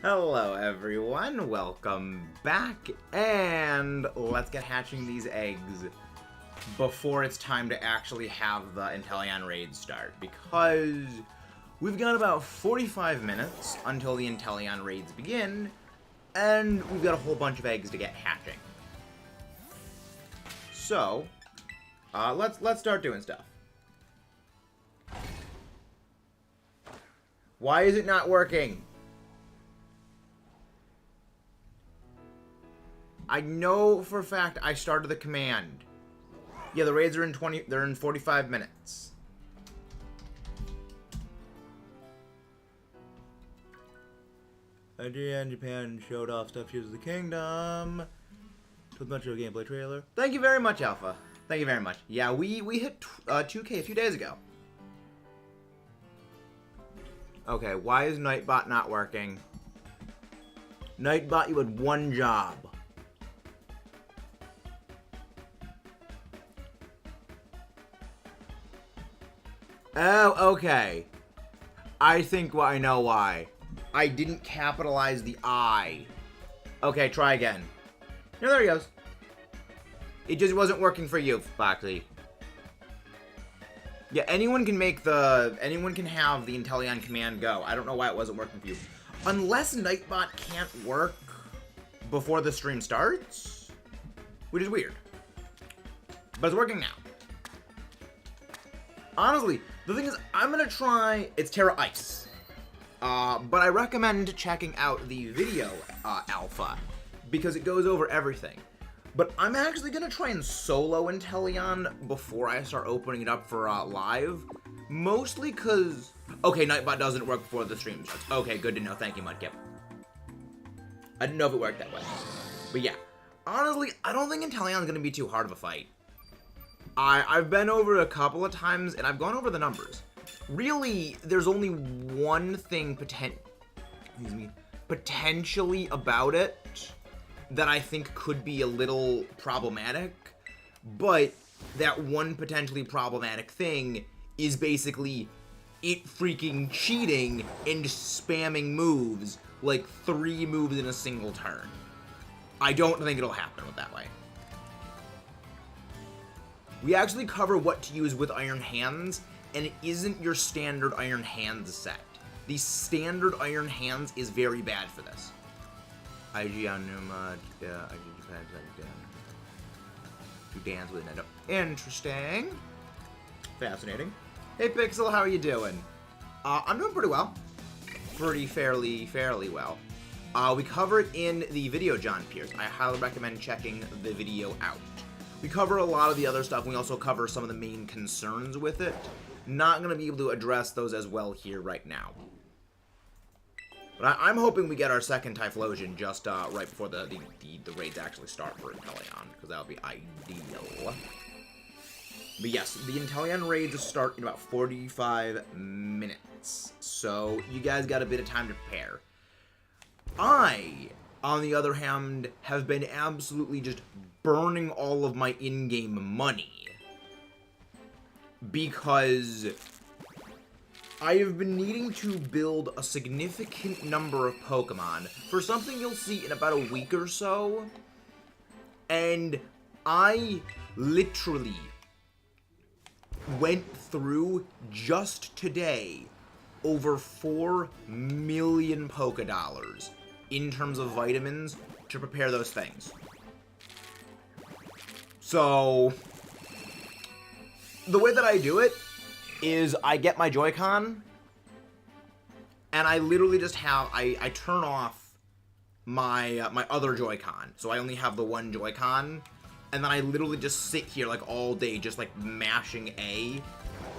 Hello everyone, welcome back, and let's get hatching these eggs before it's time to actually have the Inteleon raid start, because we've got about 45 minutes until the Inteleon raids begin, and we've got a whole bunch of eggs to get hatching. So, let's start doing stuff. Why is it not working? I know for a fact I started the command. Yeah, the raids are in 45 minutes. Nigeria and Japan showed off stuff Tears of the Kingdom. Told Metro gameplay trailer. Thank you very much, Alpha. Thank you very much. Yeah, we hit 2K a few days ago. Okay, why is Nightbot not working? Nightbot, you had one job. Oh, okay. I think I know why. I didn't capitalize the I. Okay, try again. No, there he goes. It just wasn't working for you, Foxy. Yeah, anyone can have the Inteleon command go. I don't know why it wasn't working for you. Unless Nightbot can't work before the stream starts, which is weird. But it's working now. Honestly, the thing is, I'm gonna try, it's Terra Ice. But I recommend checking out the video alpha, because it goes over everything. But I'm actually gonna try and solo Inteleon before I start opening it up for live. Mostly because, okay, Nightbot doesn't work before the stream starts. Okay, good to know, thank you, Mudkip. I didn't know if it worked that way. But yeah, honestly, I don't think Inteleon's gonna be too hard of a fight. I've been over a couple of times, and I've gone over the numbers. Really, there's only one thing potentially about it that I think could be a little problematic, but that one potentially problematic thing is basically it freaking cheating and spamming moves, like 3 moves in a single turn. I don't think it'll happen that way. We actually cover what to use with Iron Hands, and it isn't your standard Iron Hands set. The standard Iron Hands is very bad for this. IG on Numa, IG Japan, to dance with an interesting. Fascinating. Hey Pixel, how are you doing? I'm doing pretty well. Fairly well. We cover it in the video, John Pierce. I highly recommend checking the video out. We cover a lot of the other stuff, and we also cover some of the main concerns with it. Not going to be able to address those as well here right now. But I'm hoping we get our second Typhlosion just right before the raids actually start for Inteleon, because that would be ideal. But yes, the Inteleon raids start in about 45 minutes, so you guys got a bit of time to prepare. I, on the other hand, have been absolutely just burning all of my in-game money because I have been needing to build a significant number of Pokemon for something you'll see in about a week or so, and I literally went through just today over 4 million Pokedollars in terms of vitamins to prepare those things. So, the way that I do it is I get my Joy-Con, and I literally just have, I turn off my my other Joy-Con, so I only have the one Joy-Con, and then I literally just sit here like all day just like mashing A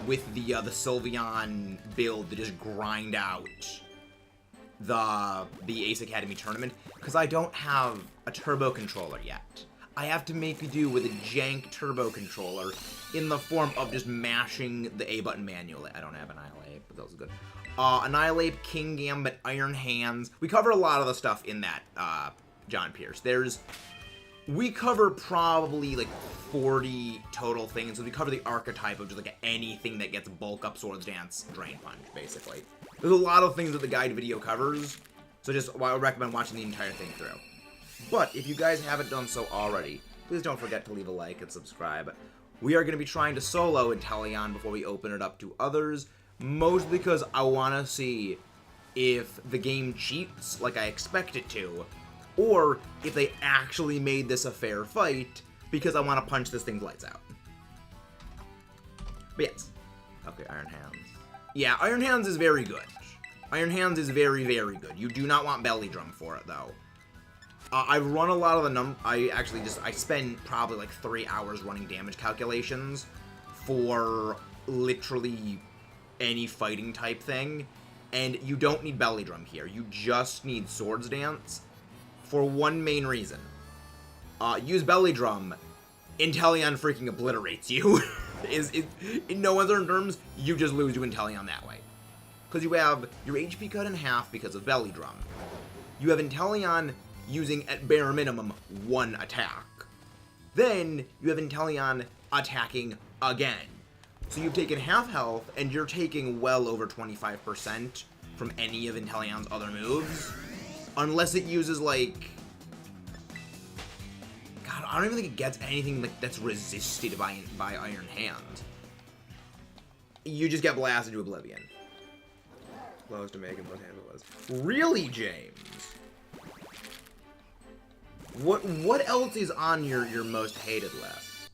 with the Sylveon build to just grind out the Ace Academy tournament, because I don't have a turbo controller yet. I have to make do with a jank turbo controller in the form of just mashing the A button manually. I don't have Annihilate, but that was good. Annihilate, King Gambit, Iron Hands. We cover a lot of the stuff in that, John Pierce. We cover probably like 40 total things. So we cover the archetype of just like anything that gets bulk up, Swords Dance, Drain Punch, basically. There's a lot of things that the guide video covers. So just, well, I would recommend watching the entire thing through. But if you guys haven't done so already, please don't forget to leave a like and subscribe. We are going to be trying to solo Inteleon before we open it up to others, mostly because I want to see if the game cheats like I expect it to, or if they actually made this a fair fight, because I want to punch this thing's lights out. But yes. Okay, Iron Hands. Yeah, Iron Hands is very good. Iron Hands is very, very good. You do not want Belly Drum for it, though. I've run a lot of the I spend probably like 3 hours running damage calculations for literally any fighting type thing, and you don't need Belly Drum here. You just need Swords Dance for one main reason. Use Belly Drum, Inteleon freaking obliterates you. In no other terms, you just lose to Inteleon that way. Because you have your HP cut in half because of Belly Drum. You have Inteleon using, at bare minimum, 1 attack. Then, you have Inteleon attacking again. So you've taken half health, and you're taking well over 25% from any of Inteleon's other moves. Unless it uses, like... God, I don't even think it gets anything like that's resisted by Iron Hand. You just get blasted to oblivion. Close to making what hand it was. Really, James? What else is on your most hated list?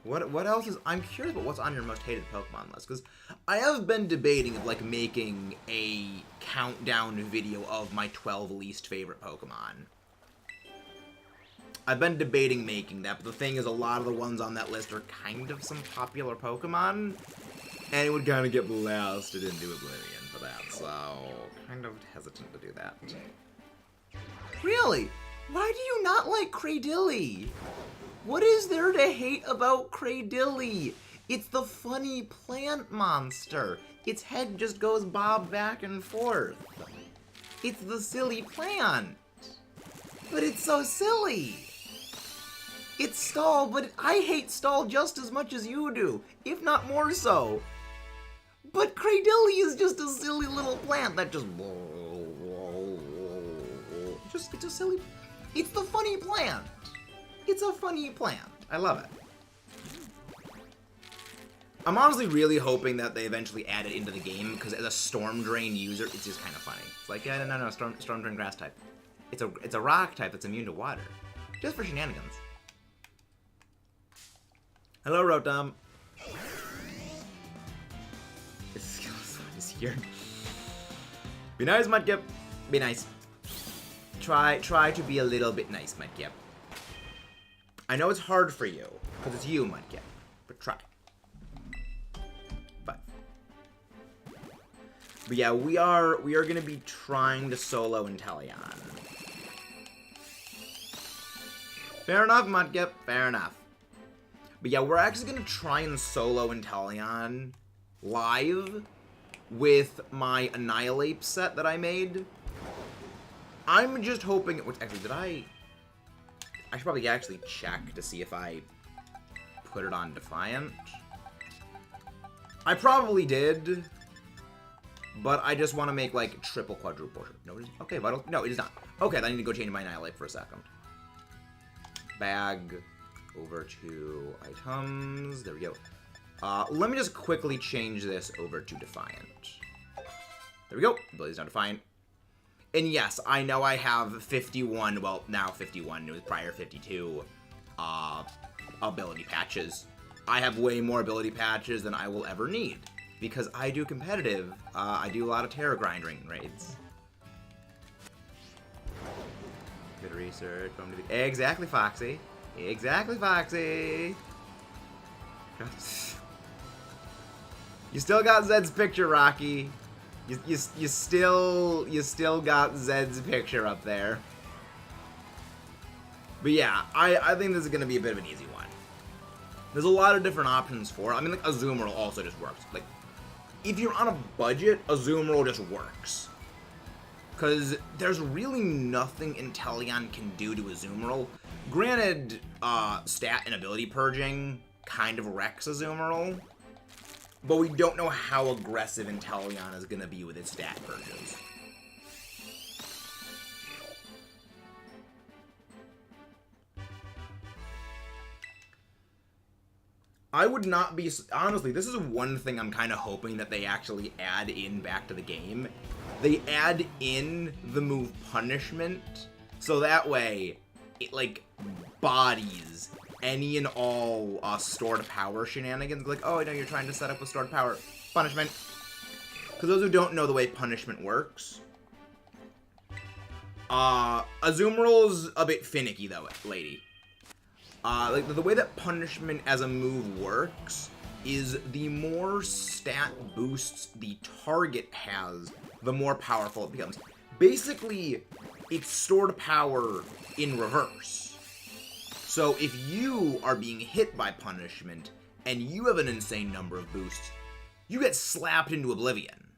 What else is... I'm curious about what's on your most hated Pokemon list, because I have been debating of, like, making a countdown video of my 12 least favorite Pokemon. I've been debating making that, but the thing is, a lot of the ones on that list are kind of some popular Pokemon, and it would kind of get blasted into oblivion for that, so kind of hesitant to do that. Really? Why do you not like Cradilly? What is there to hate about Cradilly? It's the funny plant monster. Its head just goes bob back and forth. It's the silly plant. But it's so silly. It's Stall, but I hate Stall just as much as you do, if not more so. But Cradilly is just a silly little plant that just... It's a silly... It's the funny plant. It's a funny plant. I love it. I'm honestly really hoping that they eventually add it into the game, because as a Storm Drain user, it's just kind of funny. It's like, yeah, no, Storm Drain grass type. It's a rock type that's immune to water. Just for shenanigans. Hello, Rotom. This Skeleton is here. Be nice, Mudkip. Be nice. Try to be a little bit nice, Mudkip. I know it's hard for you, because it's you, Mudkip, but try. But yeah, we are gonna be trying to solo Inteleon. Fair enough, Mudkip. Fair enough. But yeah, we're actually gonna try and solo Inteleon live with my Annihilate set that I made. I'm just hoping... Which, actually, I should probably actually check to see if I put it on Defiant. I probably did, but I just want to make, like, triple quadruple. No, it is... Okay, Vital... No, it is not. Okay, then I need to go change my Annihilate for a second. Bag over to items. There we go. Let me just quickly change this over to Defiant. There we go. Ability's now Defiant. And yes, I know I have 51, well, now 51, it was prior 52, ability patches. I have way more ability patches than I will ever need, because I do competitive. I do a lot of Terra grinding raids. Good research. Exactly, Foxy. Exactly, Foxy. You still got Zed's picture, Rocky. You still got Zed's picture up there. But yeah, I think this is gonna be a bit of an easy one. There's a lot of different options for it. I mean, like, Azumarill also just works. Like, if you're on a budget, Azumarill just works. Because there's really nothing Inteleon can do to Azumarill. Granted, stat and ability purging kind of wrecks Azumarill. but we don't know how aggressive Inteleon is going to be with its stat purges. I would not be... Honestly, this is one thing I'm kind of hoping that they actually add in back to the game. They add in the move Punishment, so that way it, like, bodies any and all stored power shenanigans. Like, oh, I know you're trying to set up a stored power. Punishment. Because those who don't know the way Punishment works, Azumarill's a bit finicky, though, lady. Like, the way that Punishment as a move works is the more stat boosts the target has, the more powerful it becomes. Basically, it's stored power in reverse. So if you are being hit by Punishment, and you have an insane number of boosts, you get slapped into oblivion.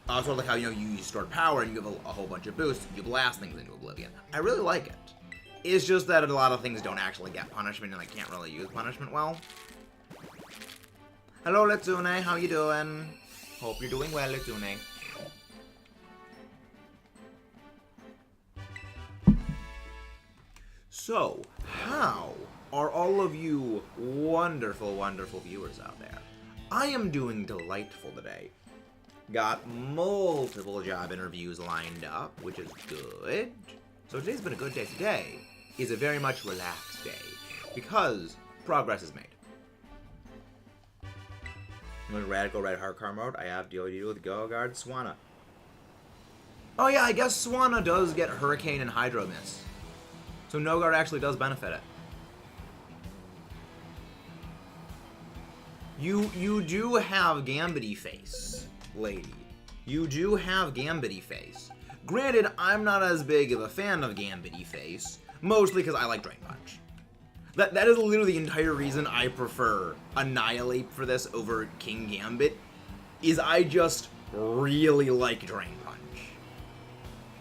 Sort of like how, you know, you use stored power and you have a whole bunch of boosts, you blast things into oblivion. I really like it. It's just that a lot of things don't actually get Punishment, and I can't really use Punishment well. Hello, Litsune. How you doing? Hope you're doing well, Litsune. So, how are all of you wonderful, wonderful viewers out there? I am doing delightful today. Got multiple job interviews lined up, which is good. So today's been a good day. Today is a very much relaxed day, because progress is made. With Radical Red Hardcore mode, I have deal with Go Guard Swanna. Oh yeah, I guess Swanna does get Hurricane and Hydro Miss. So No Guard actually does benefit it. You do have Gambity Face, lady. You do have Gambity Face. Granted, I'm not as big of a fan of Gambity Face, mostly because I like Drain Punch. That is literally the entire reason I prefer Annihilate for this over King Gambit, is I just really like Drain Punch.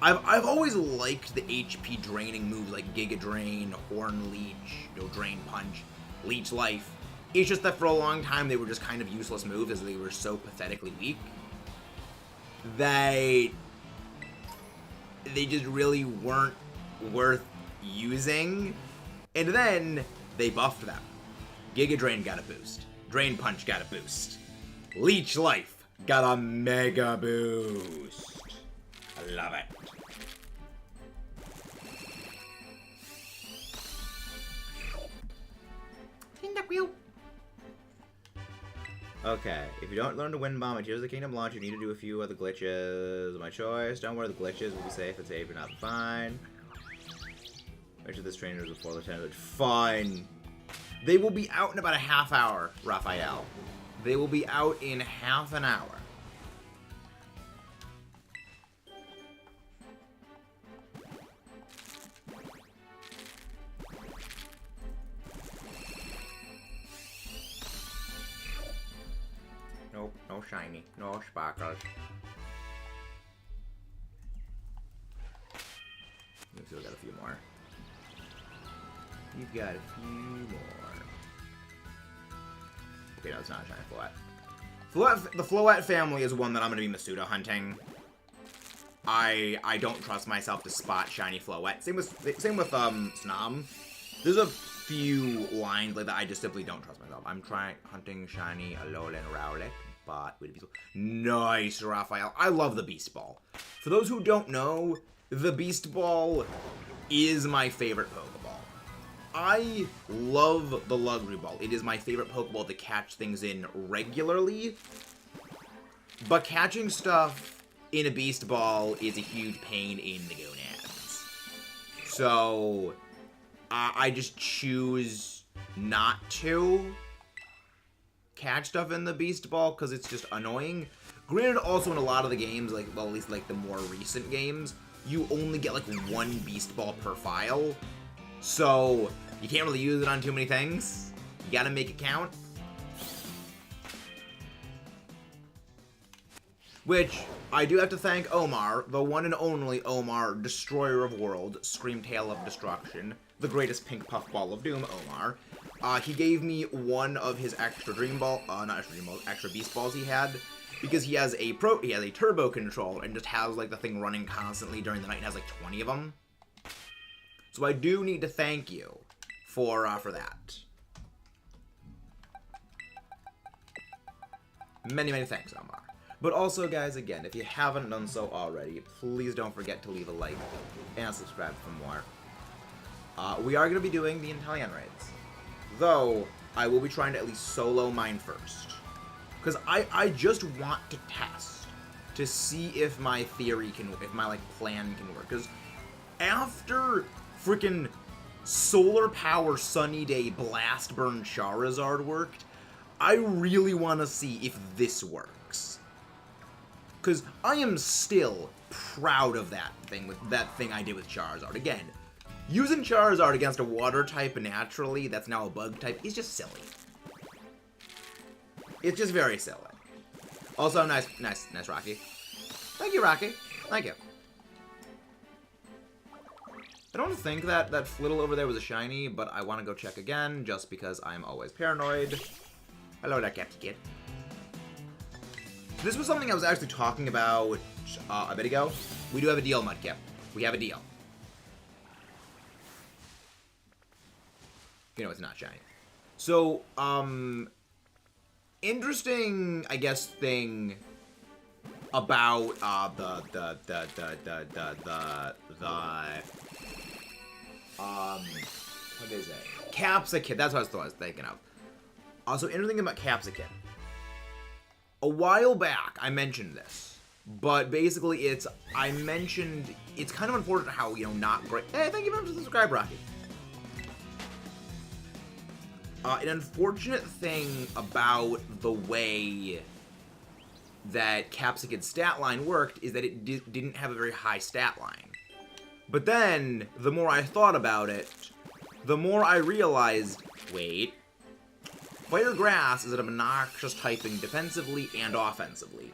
I've always liked the HP draining moves like Giga Drain, Horn Leech, Drain Punch, Leech Life. It's just that for a long time they were just kind of useless moves as they were so pathetically weak. They just really weren't worth using. And then they buffed them. Giga Drain got a boost. Drain Punch got a boost. Leech Life got a mega boost. I love it. Okay, if you don't learn to Wind Bomb at Tears of the Kingdom launch, you need to do a few other glitches. My choice. Don't worry, the glitches will be safe and safe. You're not fine. Which of this trainer is before Lieutenant? Fine. They will be out in about a half hour, Raphael. They will be out in half an hour. Nope, no shiny, no sparkles. You've still got a few more. You've got a few more. Okay, no, it's not a shiny Floette. The Floette family is one that I'm going to be Masuda hunting. I don't trust myself to spot shiny Floette. Same with Snom. There's a few lines like that I just simply don't trust myself. I'm hunting shiny Alolan Rowlet, but with a Beast Ball. Nice, Raphael. I love the Beast Ball. For those who don't know, the Beast Ball is my favorite Pokeball. I love the Luxury Ball. It is my favorite Pokeball to catch things in regularly. But catching stuff in a Beast Ball is a huge pain in the gonads. So I just choose not to catch stuff in the Beast Ball because it's just annoying. Granted, also in a lot of the games, like, well, at least like the more recent games, you only get like one Beast Ball per file. So you can't really use it on too many things. You gotta make it count. Which, I do have to thank Omar, the one and only Omar, Destroyer of Worlds, Screamtail of Destruction, the greatest pink puffball of doom, Omar. He gave me one of his extra dream ball, not extra dream balls, extra beast balls he had, because he has a turbo controller and just has like the thing running constantly during the night and has like 20 of them. So I do need to thank you for that. Many, many thanks, Omar. But also, guys, again, if you haven't done so already, please don't forget to leave a like and subscribe for more. We are going to be doing the Inteleon raids. Though, I will be trying to at least solo mine first. Because I just want to test to see if my theory can, if my, like, plan can work. Because after freaking Solar Power Sunny Day Blast Burn Charizard worked, I really want to see if this works. Because I am still proud of that thing I did with Charizard. Again, using Charizard against a water type naturally that's now a bug type is just silly. It's just very silly. Also, nice, Rocky. Thank you, Rocky. Thank you. I don't think that Flittle over there was a shiny, but I want to go check again, just because I'm always paranoid. Hello there, Captain Kid. This was something I was actually talking about a bit ago. We do have a deal, Mudkip. We have a deal. You know, it's not shiny. So, interesting, I guess, thing about what is it? Capsicum. That's what I was thinking of. Also, interesting about Capsicum. A while back, I mentioned this, but basically, it's kind of unfortunate how, you know, not great. Hey, thank you very much for the subscribe, Rocky. An unfortunate thing about the way that Capsicum's stat line worked is that it didn't have a very high stat line. But then, the more I thought about it, the more I realized, wait, Fire Grass is an obnoxious typing defensively and offensively.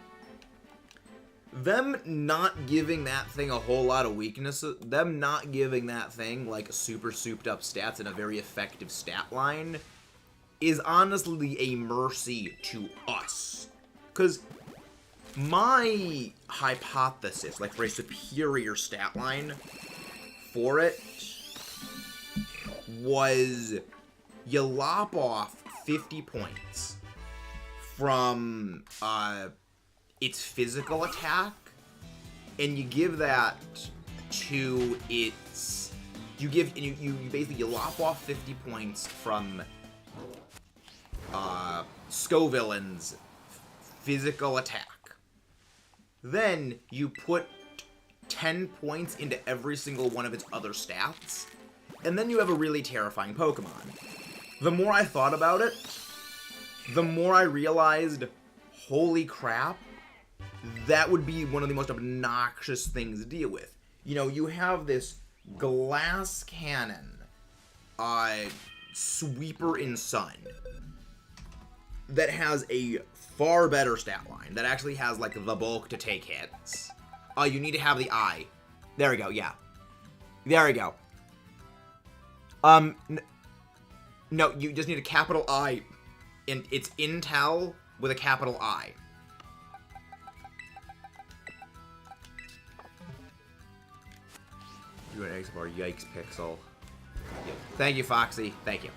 Them not giving that thing a whole lot of weaknesses, them not giving that thing like super souped up stats and a very effective stat line is honestly a mercy to us. Because my hypothesis, like for a superior stat line for it, was you lop off 50 points from its physical attack, and you give that to its, you basically lop off 50 points from Scovillain's physical attack. Then you put 10 points into every single one of its other stats, and then you have a really terrifying Pokemon. The more I thought about it, the more I realized, holy crap, that would be one of the most obnoxious things to deal with. You know, you have this glass cannon, Sweeper in Sun, that has a far better stat line, that actually has, like, the bulk to take hits. You need to have the eye. There we go, yeah. There we go. No, you just need a capital I. And it's Intel with a capital I. You an XR, yikes, Pixel. Thank you, Foxy. Thank you.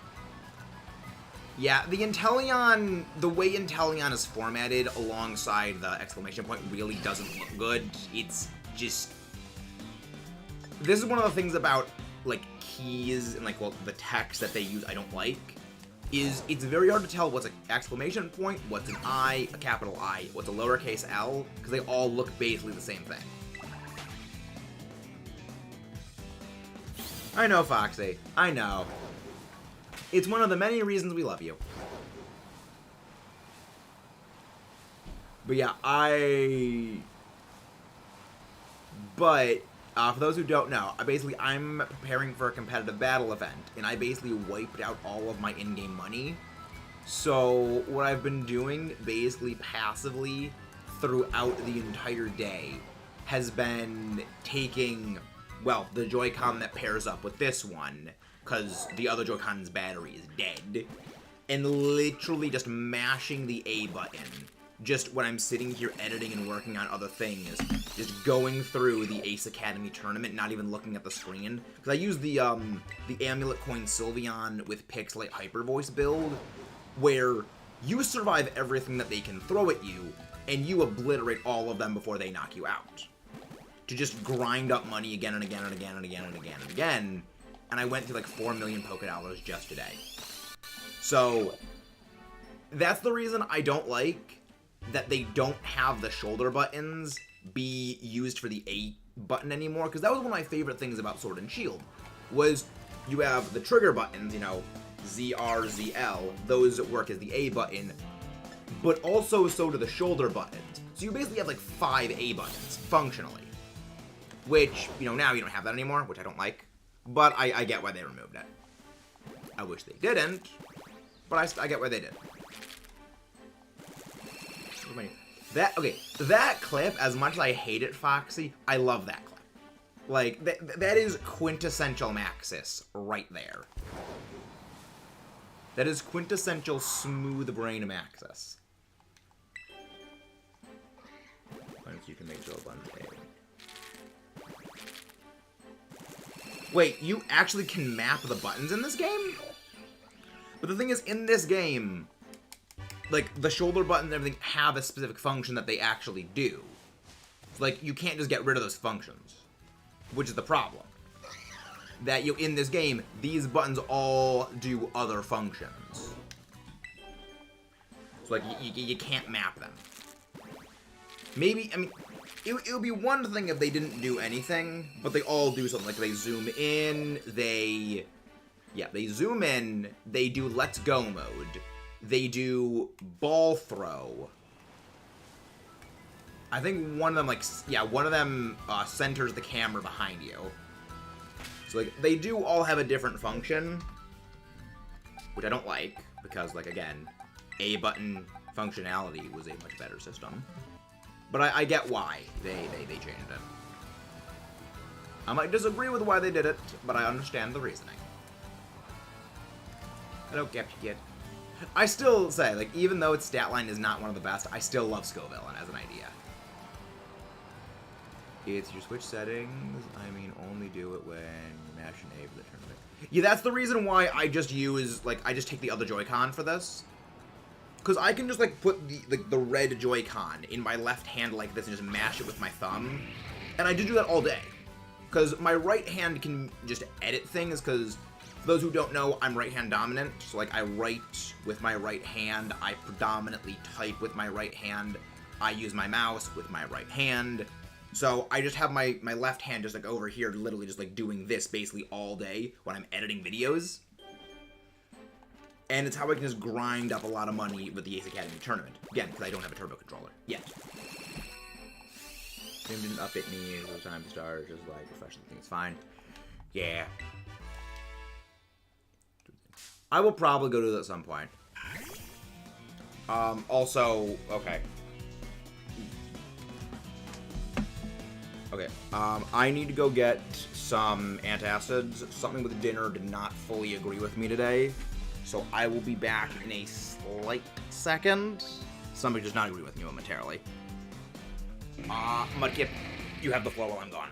Yeah, the Inteleon, the way Inteleon is formatted alongside the exclamation point really doesn't look good. It's just... This is one of the things about, like, keys and, like, well, the text that they use I don't like, is it's very hard to tell what's an exclamation point, what's an I, a capital I, what's a lowercase l, because they all look basically the same thing. I know, Foxy. I know. It's one of the many reasons we love you. But yeah, But, for those who don't know, I'm preparing for a competitive battle event, and I basically wiped out all of my in-game money. So, what I've been doing, basically passively, throughout the entire day, has been taking, well, the Joy-Con that pairs up with this one, because the other Joy-Con's battery is dead, and literally just mashing the A button, just when I'm sitting here editing and working on other things, just going through the Ace Academy tournament, not even looking at the screen, because I use the Amulet Coin Sylveon with Pixelate Hyper Voice build, where you survive everything that they can throw at you, and you obliterate all of them before they knock you out. To just grind up money again and again and again and again and again and again, and I went through like 4 million Poké Dollars just today. So, that's the reason I don't like that they don't have the shoulder buttons be used for the A button anymore, because that was one of my favorite things about Sword and Shield, was you have the trigger buttons, you know, ZR, ZL, those work as the A button, but also so do the shoulder buttons. So you basically have like 5 A buttons, functionally. Which, you know, now you don't have that anymore, which I don't like, but I get why they removed it. I wish they didn't, but I get why they did. That clip, as much as I hate it, Foxy, I love that clip. Like, that is quintessential Maxis right there. That is quintessential smooth brain Maxis. Once you can make Joe Bun A. Wait, you actually can map the buttons in this game? But the thing is, in this game, like, the shoulder buttons and everything have a specific function that they actually do. Like, you can't just get rid of those functions, which is the problem. That in this game, these buttons all do other functions. So, like, you can't map them. Maybe, I mean, it would be one thing if they didn't do anything, but they all do something. Like, they zoom in, they zoom in, they do Let's Go mode, they do ball throw. I think one of them, like, one of them centers the camera behind you. So, like, they do all have a different function, which I don't like, because, like, again, A button functionality was a much better system. But I get why they changed it. I might disagree with why they did it, but I understand the reasoning. Hello, Captain. I still say, like, even though its stat line is not one of the best, I still love Scovillain as an idea. It's your Switch settings. I mean, only do it when you mash an A for the tournament. Yeah, that's the reason why I just use, like, I just take the other Joy-Con for this. Because I can just, like, put the red Joy-Con in my left hand like this and just mash it with my thumb. And I do that all day. Because my right hand can just edit things, because for those who don't know, I'm right-hand dominant. So, like, I write with my right hand. I predominantly type with my right hand. I use my mouse with my right hand. So I just have my left hand just, like, over here, literally just, like, doing this basically all day when I'm editing videos. And it's how I can just grind up a lot of money with the Ace Academy tournament. Again, because I don't have a turbo controller yet. Game didn't update me, so time to start, just like refresh the thing, it's fine. Yeah. I will probably go to that at some point. Also, okay. Okay, I need to go get some antacids. Something with dinner did not fully agree with me today. So I will be back in a slight second. Somebody does not agree with me momentarily. Mudkip, you have the floor while I'm gone.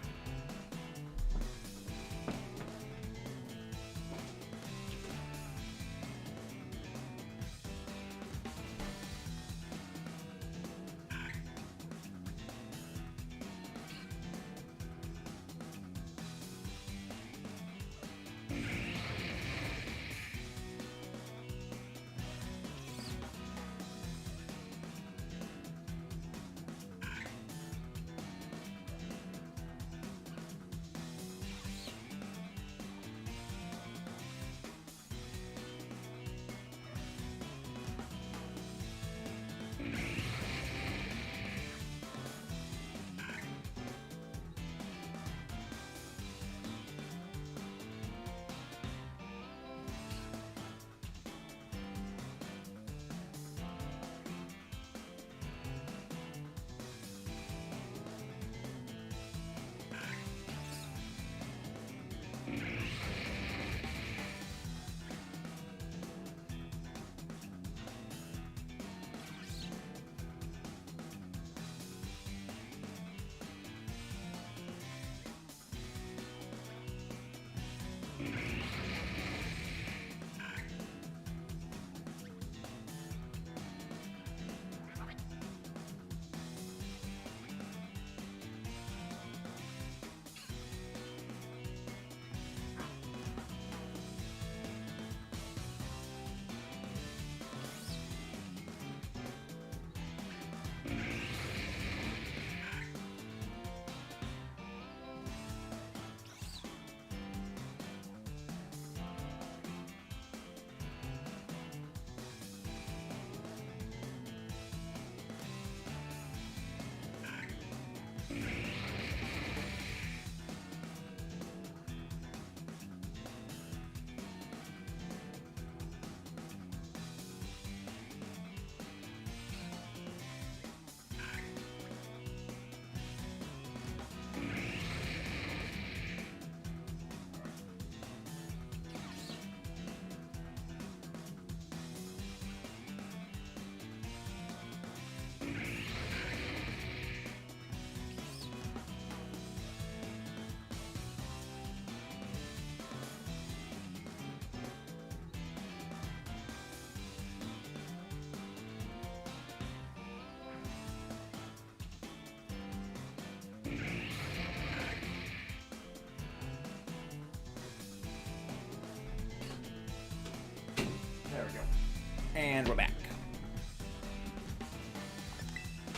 And we're back.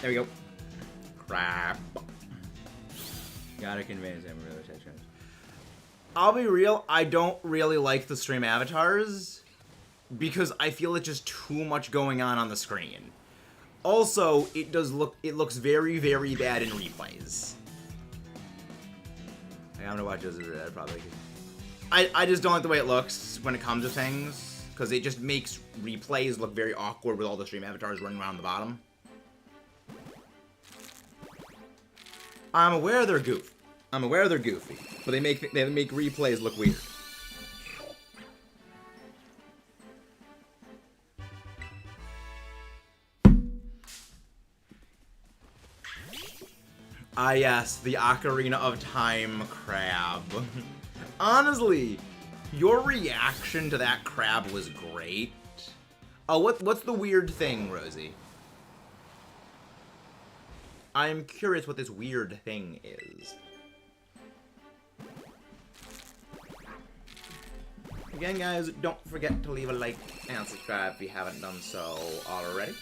There we go. Crap. Gotta convince him really touch. I'll be real, I don't really like the stream avatars because I feel it's just too much going on the screen. Also, it looks very, very bad in replays. I'm gonna watch those probably. I just don't like the way it looks when it comes to things because it just makes replays look very awkward with all the stream avatars running around the bottom. I'm aware they're goofy. But they make replays look weird. Ah yes, the Ocarina of Time crab. Honestly, your reaction to that crab was great. Oh, what's the weird thing, Rosie? I'm curious what this weird thing is. Again, guys, don't forget to leave a like and subscribe if you haven't done so already.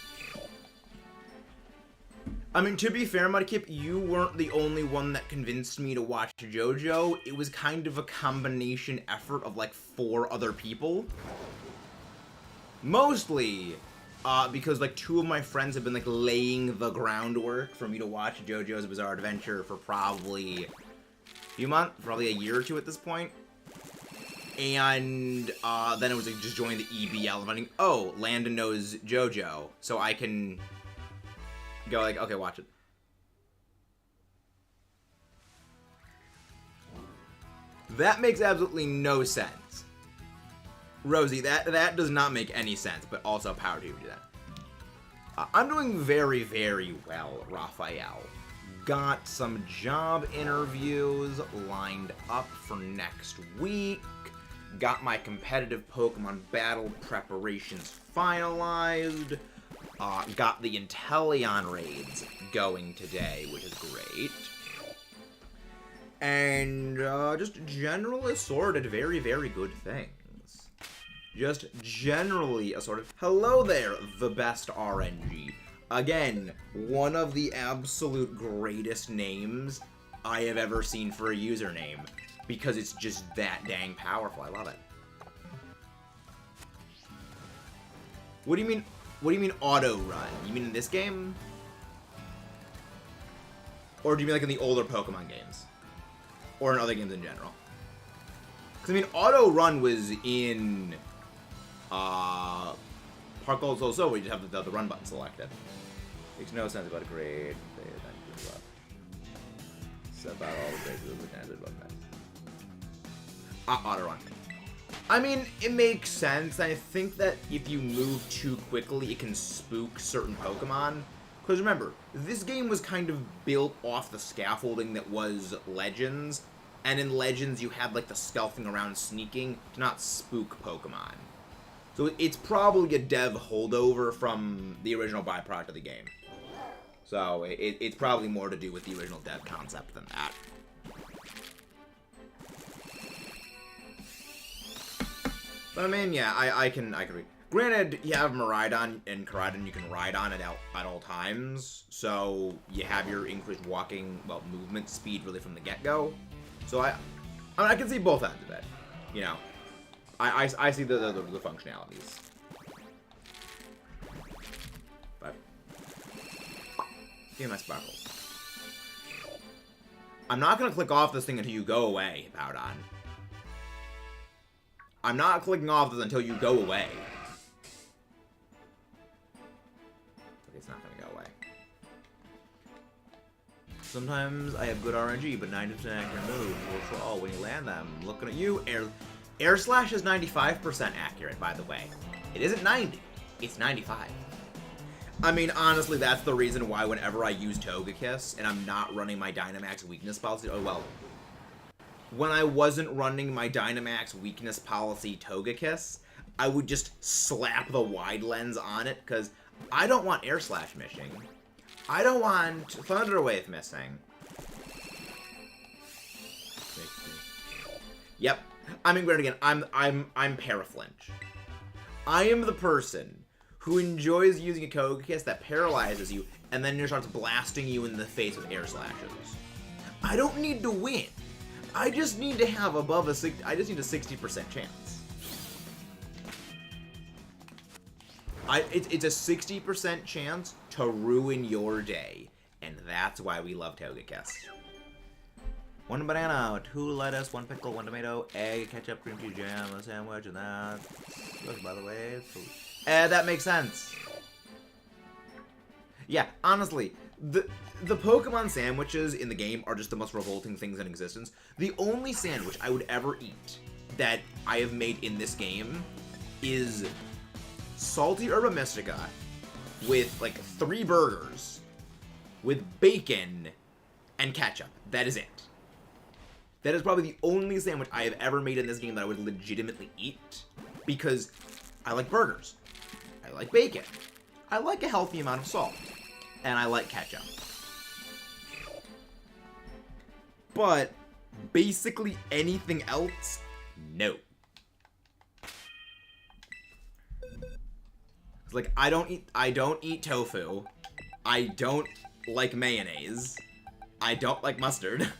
I mean, to be fair, Mudkip, you weren't the only one that convinced me to watch JoJo. It was kind of a combination effort of, like, 4 other people. Mostly, because, like, 2 of my friends have been, like, laying the groundwork for me to watch JoJo's Bizarre Adventure for probably a few months, probably a year or 2 at this point. And then it was like just joining the EBL and finding, oh, Landon knows JoJo, so I can go like, okay, watch it. That makes absolutely no sense. Rosie, that does not make any sense, but also power to you do that. I'm doing very, very well, Raphael. Got some job interviews lined up for next week. Got my competitive Pokemon battle preparations finalized. Got the Inteleon raids going today, which is great. And just generally assorted very, very good things. Just generally assorted. Hello there, the best RNG. Again, one of the absolute greatest names I have ever seen for a username. Because it's just that dang powerful. I love it. What do you mean? What do you mean auto run? You mean in this game? Or do you mean like in the older Pokemon games? Or in other games in general? Because I mean, auto run was in Park Gold Soul Silver, where you just have the run button selected. Makes no sense about a grade. About all the grades of the standard about that. Auto run. I mean, it makes sense. I think that if you move too quickly, it can spook certain Pokemon. Because remember, this game was kind of built off the scaffolding that was Legends. And in Legends, you had like the stealthing around sneaking to not spook Pokemon. So it's probably a dev holdover from the original byproduct of the game. So it's probably more to do with the original dev concept than that. But I mean, yeah, I can read. Granted, you have Miraidon and Koraidon you can ride on at all times, so you have your increased walking, well, movement speed really from the get-go. So I can see both ends of it. You know, I see the functionalities. But give me my sparkles. I'm not gonna click off this thing until you go away, Powdon. I'm not clicking off this until you go away. Okay, it's not gonna go away. Sometimes I have good RNG, but 90% accurate moves work for all. When you land them, looking at you, Air Slash is 95% accurate, by the way. It isn't 90, it's 95. I mean, honestly, that's the reason why whenever I use Togekiss and I'm not running my Dynamax weakness policy, oh well, when I wasn't running my Dynamax weakness policy Togekiss, I would just slap the wide lens on it, because I don't want Air Slash missing. I don't want Thunder Wave missing. Yep. I mean, granted again, I'm Paraflinch. I am the person who enjoys using a Togekiss that paralyzes you and then starts blasting you in the face with air slashes. I don't need to win. I just need to have above a I just need a 60% chance. It's a 60% chance to ruin your day, and that's why we love Togekiss. 1 banana, 2 lettuce, 1 pickle, 1 tomato, egg, ketchup, cream cheese, jam, a sandwich, and that. By the way, food. That makes sense. Yeah, honestly, the Pokemon sandwiches in the game are just the most revolting things in existence. The only sandwich I would ever eat that I have made in this game is salty herba mystica with like 3 burgers with bacon and ketchup. That is it. That is probably the only sandwich I have ever made in this game that I would legitimately eat, because I like burgers, I like bacon, I like a healthy amount of salt, and I like ketchup. But basically anything else, no. It's like I don't eat tofu. I don't like mayonnaise. I don't like mustard.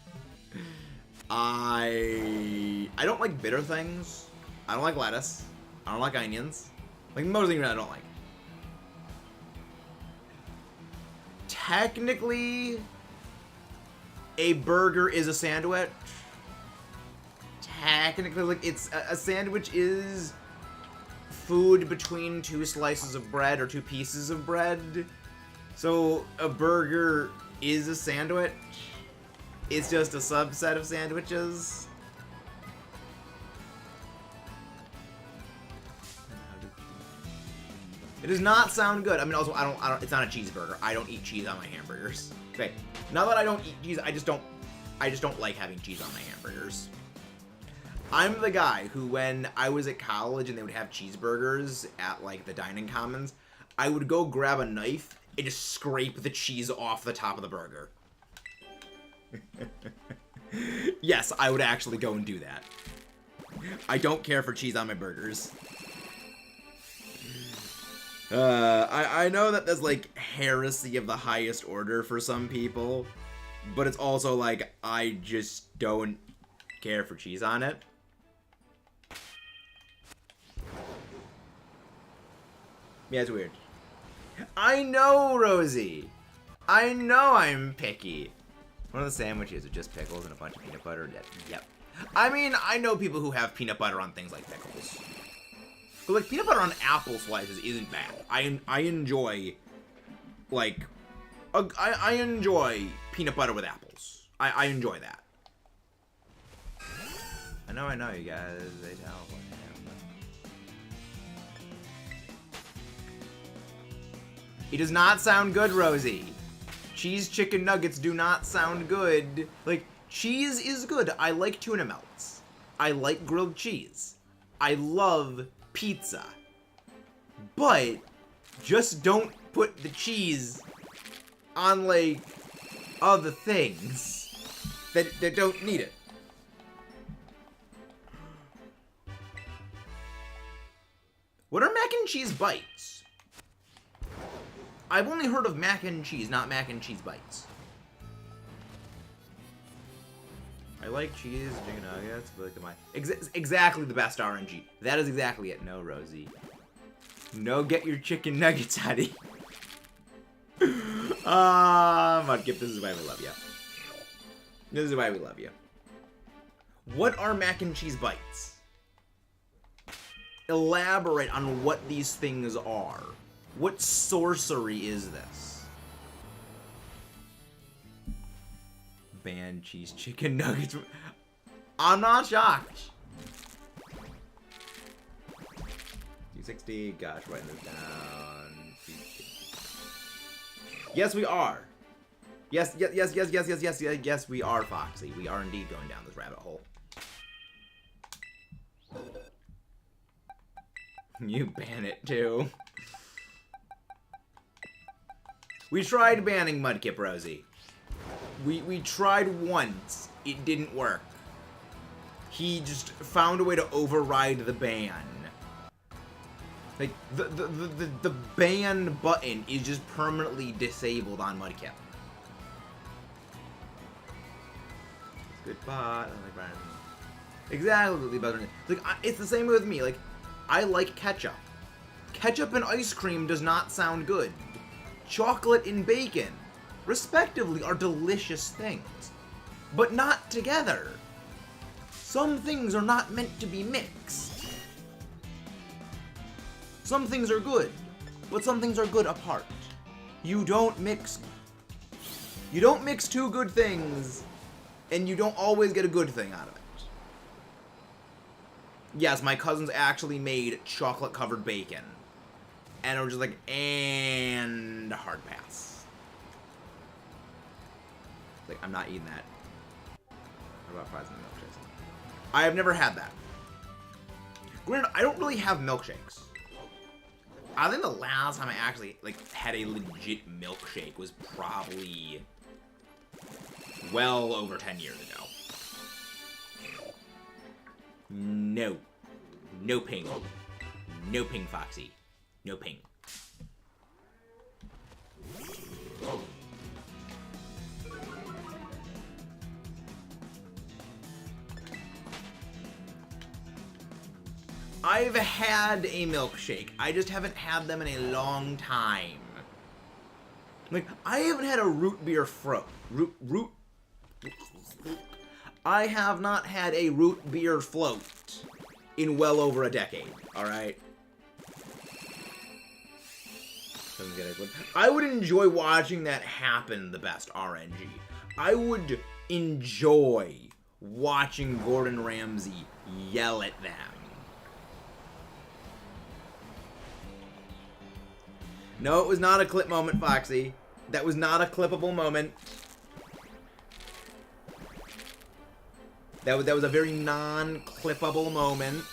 I don't like bitter things. I don't like lettuce. I don't like onions. Like most things I don't like. Technically, a burger is a sandwich. Technically, like it's a sandwich is food between 2 slices of bread or 2 pieces of bread. So a burger is a sandwich. It's just a subset of sandwiches. It does not sound good. I mean, also, I don't, it's not a cheeseburger. I don't eat cheese on my hamburgers. Okay. Not that I don't eat cheese, I just don't like having cheese on my hamburgers. I'm the guy who, when I was at college and they would have cheeseburgers at, like, the dining commons, I would go grab a knife and just scrape the cheese off the top of the burger. Yes, I would actually go and do that. I don't care for cheese on my burgers. I know that that's like heresy of the highest order for some people, but it's also like I just don't care for cheese on it. Yeah, it's weird. I know, Rosie. I know I'm picky. One of the sandwiches with just pickles and a bunch of peanut butter. Yep. I mean, I know people who have peanut butter on things like pickles. But, like, peanut butter on apple slices isn't bad. I enjoy, like, I enjoy peanut butter with apples. I enjoy that. I know, you guys. They tell what It does not sound good, Rosie. Cheese chicken nuggets do not sound good. Like, cheese is good. I like tuna melts. I like grilled cheese. I love pizza. But just don't put the cheese on, like, other things that don't need it. What are mac and cheese bites? I've only heard of mac and cheese, not mac and cheese bites. I like cheese, chicken nuggets, but exactly the best RNG. That is exactly it. No, Rosie. No, get your chicken nuggets, honey. Mudkip, this is why we love you. This is why we love you. What are mac and cheese bites? Elaborate on what these things are. What sorcery is this? Band cheese chicken nuggets. I'm not shocked. 260. Gosh, writing this down. Yes, we are. Yes, we are, Foxy. We are indeed going down this rabbit hole. You ban it too. We tried banning Mudkip, Rosie. We tried once. It didn't work. He just found a way to override the ban. Like, the ban button is just permanently disabled on Mudkip. Good bot. Exactly, better. Like, it's the same with me. Like, I like ketchup. Ketchup and ice cream does not sound good. Chocolate and bacon, respectively, are delicious things, but not together. Some things are not meant to be mixed. Some things are good, but some things are good apart. You don't mix two good things, and you don't always get a good thing out of it. Yes, my cousins actually made chocolate-covered bacon. And it was just like, and a hard pass. Like, I'm not eating that. What about fries and milkshakes? I have never had that. Granted, I don't really have milkshakes. I think the last time I actually, like, had a legit milkshake was probably well over 10 years ago. No. No ping. No ping, Foxy. No ping. I've had a milkshake. I just haven't had them in a long time. Like, I haven't had a root beer I have not had a root beer float in well over a decade, alright? I would enjoy watching that happen, the best RNG. I would enjoy watching Gordon Ramsay yell at them. No, it was not a clip moment, Foxy. That was not a clippable moment. That was a very non-clippable moment.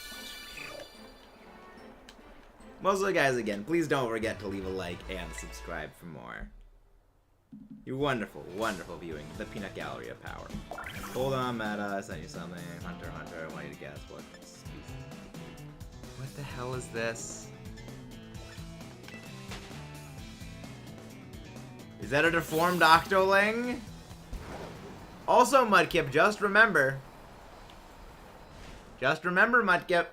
Most of the guys, again, please don't forget to leave a like and subscribe for more. You wonderful, wonderful viewing. The Peanut Gallery of Power. Hold on, Meta. I sent you something. Hunter, I want you to guess what species. What the hell is this? Is that a deformed Octoling? Also, Mudkip, just remember. Just remember, Mudkip.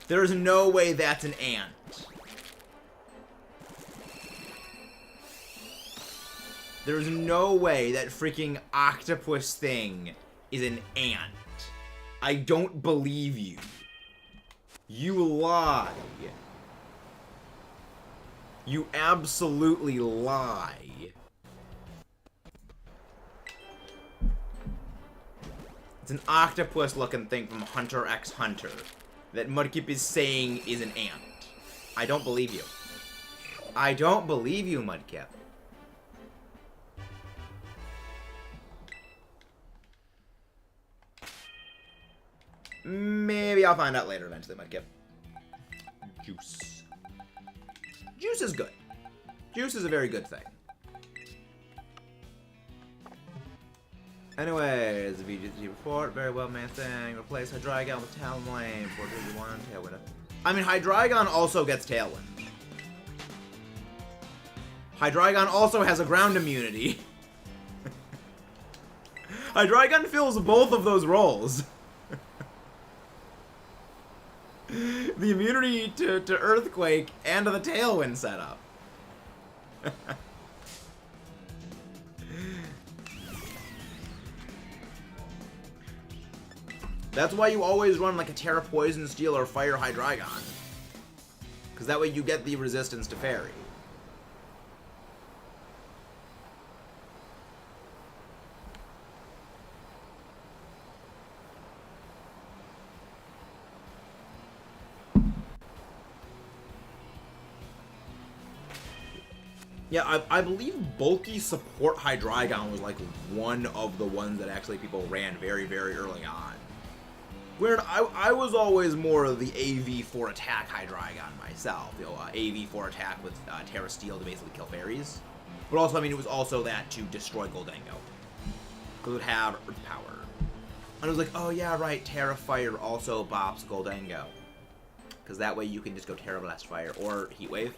There's no way that's an ant. There's no way that freaking octopus thing is an ant. I don't believe you. You lie. You absolutely lie. It's an octopus-looking thing from Hunter x Hunter that Mudkip is saying is an ant. I don't believe you. I don't believe you, Mudkip. Maybe I'll find out later eventually, Mudkip. Juice. Juice is good. Juice is a very good thing. Anyways, the VGC report, very well made thing. Replace Hydreigon with Talonflame for 2-1 Tailwind. I mean, Hydreigon also gets Tailwind. Hydreigon also has a ground immunity. Hydreigon fills both of those roles. The immunity to Earthquake and to the Tailwind setup. That's why you always run like a Terra Poison Steel or Fire Hydreigon. Because that way you get the resistance to Fairy. Yeah, I believe bulky support Hydreigon was like one of the ones that actually people ran very, very early on. Where I was always more of the AV for attack Hydreigon myself. You know, AV for attack with Terra Steel to basically kill fairies. But also, I mean, it was also that to destroy Goldango. Because it would have Earth Power. And I was like, oh yeah, right, Terra Fire also bops Goldango. Because that way you can just go Terra Blast Fire or Heat Wave.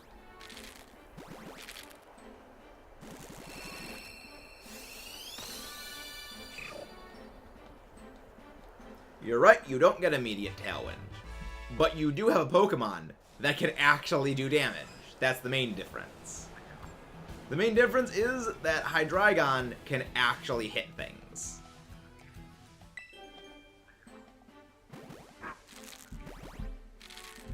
You're right, you don't get immediate Tailwind. But you do have a Pokemon that can actually do damage. That's the main difference. The main difference is that Hydreigon can actually hit things.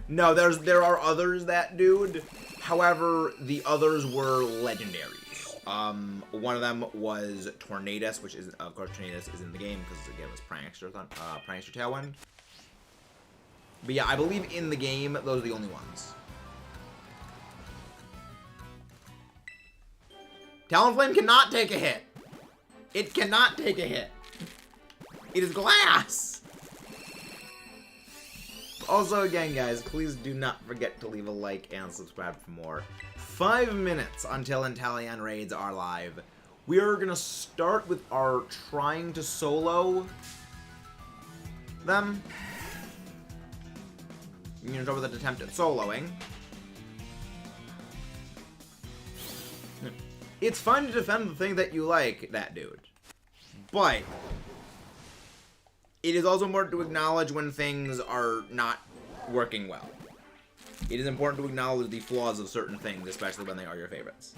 No, there are others that dude. However, the others were legendaries. One of them was Tornadus, which is, of course, Tornadus is in the game because again it was Prankster Tailwind. But yeah, I believe in the game those are the only ones. Talonflame cannot take a hit. It cannot take a hit. It is glass. Also, again, guys, please do not forget to leave a like and subscribe for more. 5 minutes until Inteleon raids are live. We are going to start with our trying to solo them. We're going to start with an attempt at soloing. It's fun to defend the thing that you like, that dude. But it is also important to acknowledge when things are not working well. It is important to acknowledge the flaws of certain things, especially when they are your favorites.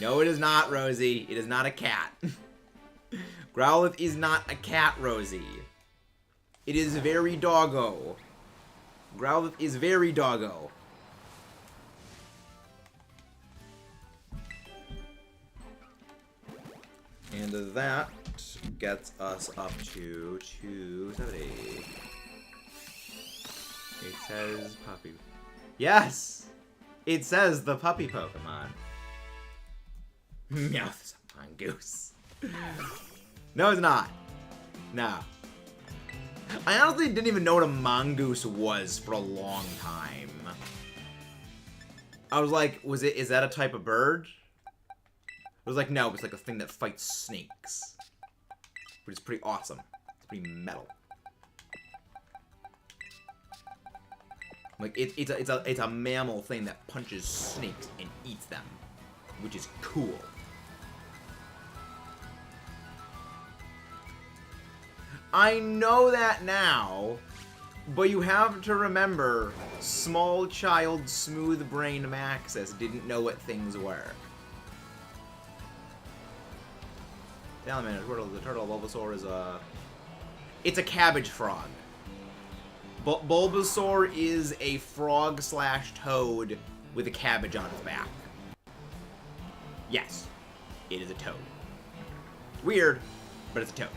No, it is not, Rosie. It is not a cat. Growlithe is not a cat, Rosie. It is very doggo. Growlithe is very doggo. And that gets us up to 270. It says puppy. Yes! It says the puppy Pokemon. Meowth is a mongoose. No, it's not. No. I honestly didn't even know what a mongoose was for a long time. I was like, is that a type of bird? It was like, no, it's like a thing that fights snakes. Which is pretty awesome. It's pretty metal. Like, it's a mammal thing that punches snakes and eats them. Which is cool. I know that now, but you have to remember, small child smooth brain Maxis didn't know what things were. Salamander, the turtle, Bulbasaur is a... It's a cabbage frog. Bulbasaur is a frog slash toad with a cabbage on its back. Yes, it is a toad. Weird, but it's a toad.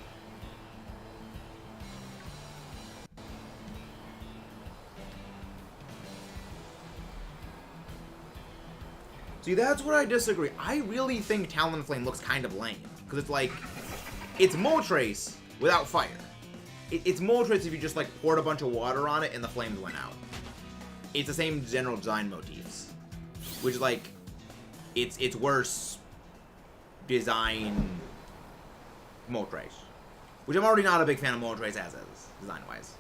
See, that's where I disagree. I really think Talonflame looks kind of lame. Because it's like, it's Moltres without fire. It's Moltres if you just like poured a bunch of water on it and the flames went out. It's the same general design motifs. Which like, it's worse design Moltres. Which I'm already not a big fan of Moltres as is, design-wise.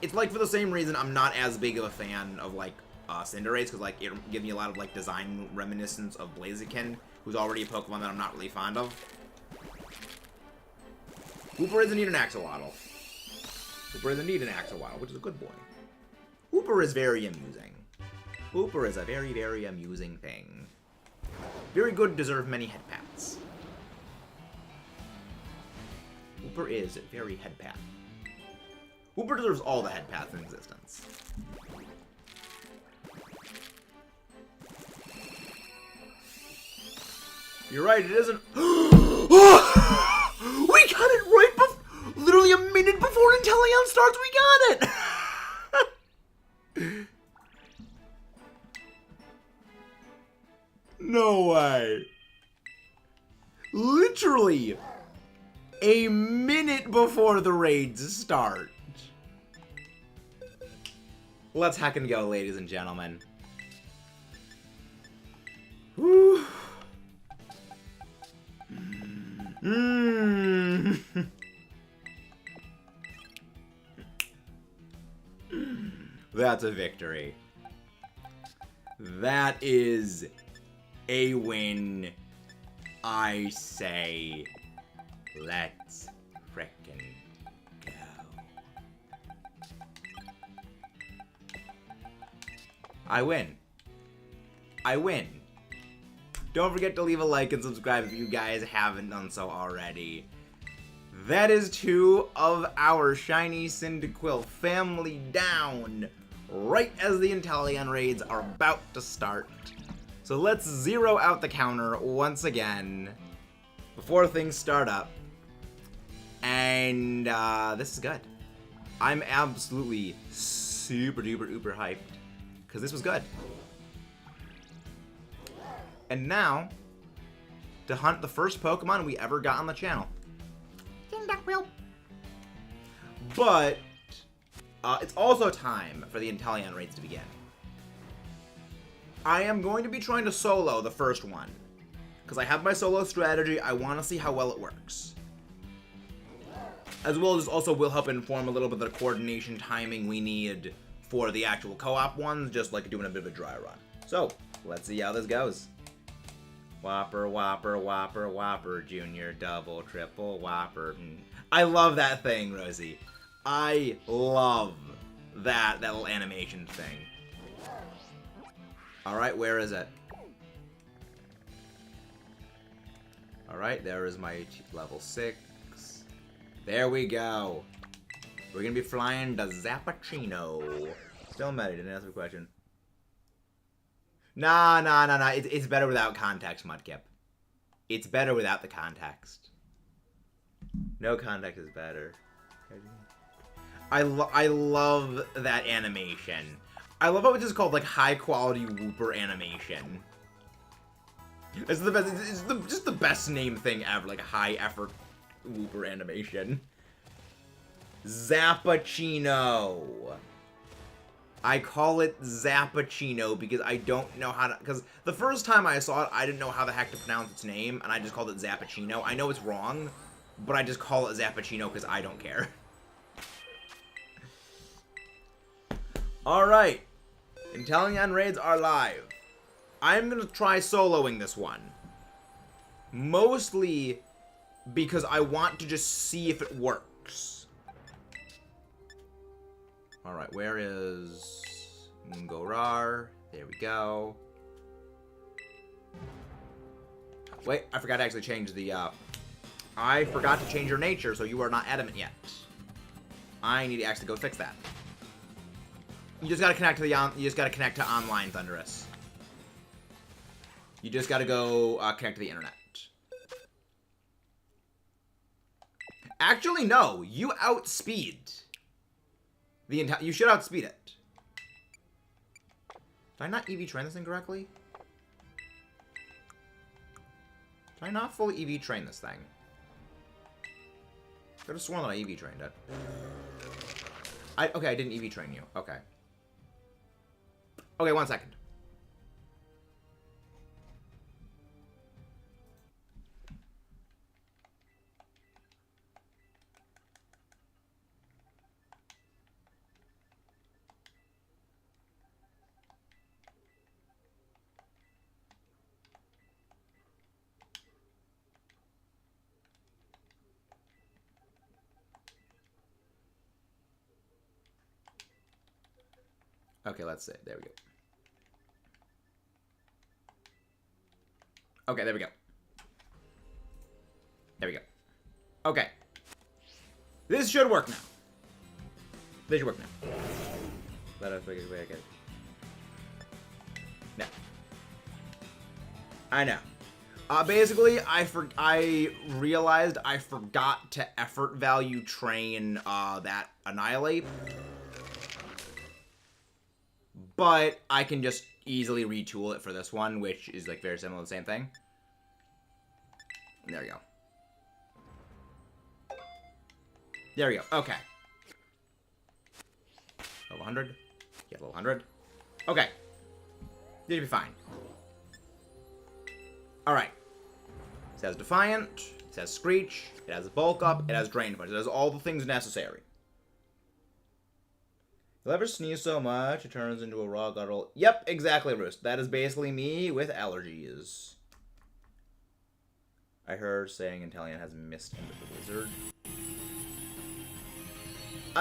It's like for the same reason I'm not as big of a fan of like Cinderace, because like it gives me a lot of like design reminiscence of Blaziken, who's already a Pokemon that I'm not really fond of. Hooper doesn't need an Axolotl. Hooper doesn't need an Axolotl, which is a good boy. Hooper is very amusing. Hooper is a very, very amusing thing. Very good, deserve many head pats. Hooper is very head pat. Hooper deserves all the head pats in existence. You're right, it isn't. We got it right before. Literally a minute before Inteleon starts, we got it! No way. Literally a minute before the raids start. Let's hack and go, ladies and gentlemen. Whew. Mmm. That's a victory. That is a win. I say, let's frickin' go. I win. I win. Don't forget to leave a like and subscribe if you guys haven't done so already. That is 2 of our shiny Cyndaquil family down, right as the Inteleon raids are about to start. So let's zero out the counter once again before things start up. And this is good. I'm absolutely super duper uber hyped because this was good. And now, to hunt the first Pokemon we ever got on the channel. Cyndaquil. But it's also time for the Inteleon raids to begin. I am going to be trying to solo the first one, because I have my solo strategy. I want to see how well it works. As well as also will help inform a little bit of the coordination timing we need for the actual co-op ones, just like doing a bit of a dry run. So, let's see how this goes. Whopper, Whopper, Whopper, Whopper, Junior, Double, Triple, Whopper. I love that thing, Rosie. I love that little animation thing. Alright, where is it? Alright, there is my level 6. There we go. We're gonna be flying the Zappuccino. Still meta, didn't answer the question. Nah. It's better without context, Mudkip. It's better without the context. No context is better. I love that animation. I love how it's just called like high quality Whooper animation. It's the best. It's just the best name thing ever. Like high effort Whooper animation. Zappuccino. I call it Zappuccino because I don't know how to. Because the first time I saw it, I didn't know how the heck to pronounce its name, and I just called it Zappuccino. I know it's wrong, but I just call it Zappuccino because I don't care. Alright. Inteleon raids are live. I'm gonna try soloing this one. Mostly because I want to just see if it works. Alright, where is Mungorar? There we go. Wait, I forgot to actually change the, I forgot to change your nature, so you are not adamant yet. I need to actually go fix that. You just gotta connect to the online, Thunderous. You just gotta go connect to the internet. Actually, no. You outspeed you should outspeed it. Did I not EV train this thing correctly? Did I not fully EV train this thing? I could have sworn that I EV trained it. Okay, I didn't EV train you. Okay. Okay, 1 second. Okay, let's see. There we go. Okay, there we go. There we go. Okay. This should work now. This should work now. Let us make it way I get it. No. I know. Basically, I realized I forgot to effort value train that Annihilate. But I can just easily retool it for this one, which is like very similar to the same thing. There we go. There we go. Okay. Level 100. Yeah, level 100. Okay. This should be fine. Alright. Says Defiant. It has Screech, it has Bulk Up, it has Drain Punch. It has all the things necessary. You'll ever sneeze so much, it turns into a raw guttural. Yep, exactly, Roost. That is basically me with allergies. I heard saying Inteleon has missed in the Blizzard.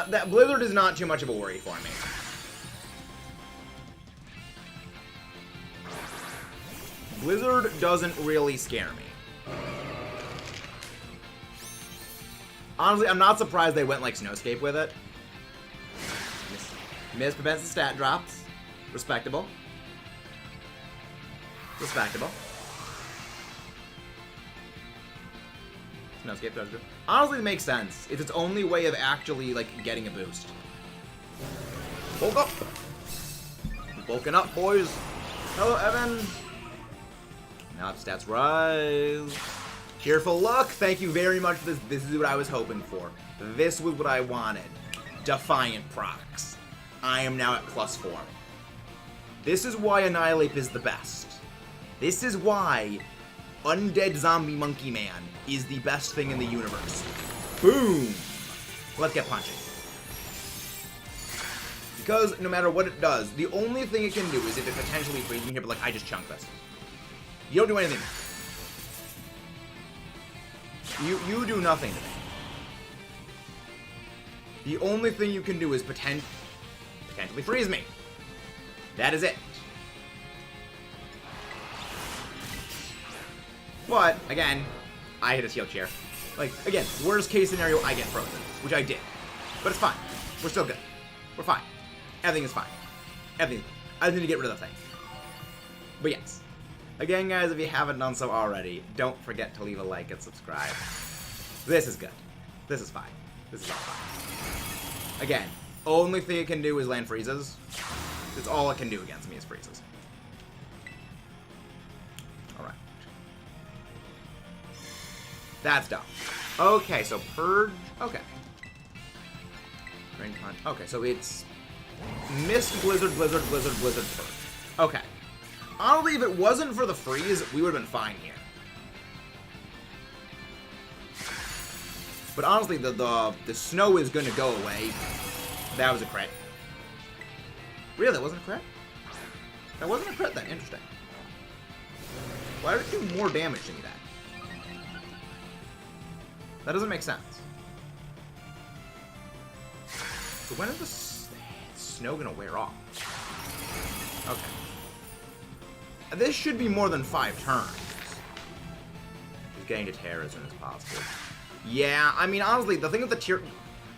That Blizzard is not too much of a worry for me. Blizzard doesn't really scare me. Honestly, I'm not surprised they went like Snowscape with it. Miss prevents the stat drops. Respectable. Respectable. Snowscape does it. Honestly, it makes sense. It's its only way of actually, like, getting a boost. Bulk up! Bulking up, boys! Hello, Evan! Now if stats rise. Cheerful luck! Thank you very much for this. This is what I was hoping for. This was what I wanted. Defiant procs. I am now at +4. This is why Annihilate is the best. This is why Undead Zombie Monkey Man is the best thing in the universe. Boom! Let's get punching. Because no matter what it does, the only thing it can do is if it potentially freezes me here, but like, I just chunk this. You don't do anything. You do nothing to me. The only thing you can do is potentially freeze me. That is it. But, again, I hit a steel chair. Like, again, worst case scenario, I get frozen. Which I did. But it's fine. We're still good. We're fine. Everything is fine. Everything. I just need to get rid of the thing. But yes. Again, guys, if you haven't done so already, don't forget to leave a like and subscribe. This is good. This is fine. This is all fine. Again, only thing it can do is land freezes. That's all it can do against me is freezes. Alright. That's dumb. Okay, so Purge. Okay. Drain Punch. Okay, so it's Mist, Blizzard, Blizzard, Blizzard, Blizzard, Purge. Okay. Honestly, if it wasn't for the freeze, we would have been fine here. But honestly, the snow is going to go away. That was a crit. Really? That wasn't a crit? That wasn't a crit then. Interesting. Why did it do more damage to me then? That doesn't make sense. So when is the snow going to wear off? Okay. This should be more than 5 turns. Just getting to Terra as soon as possible. Yeah, I mean, honestly, the thing with the tier...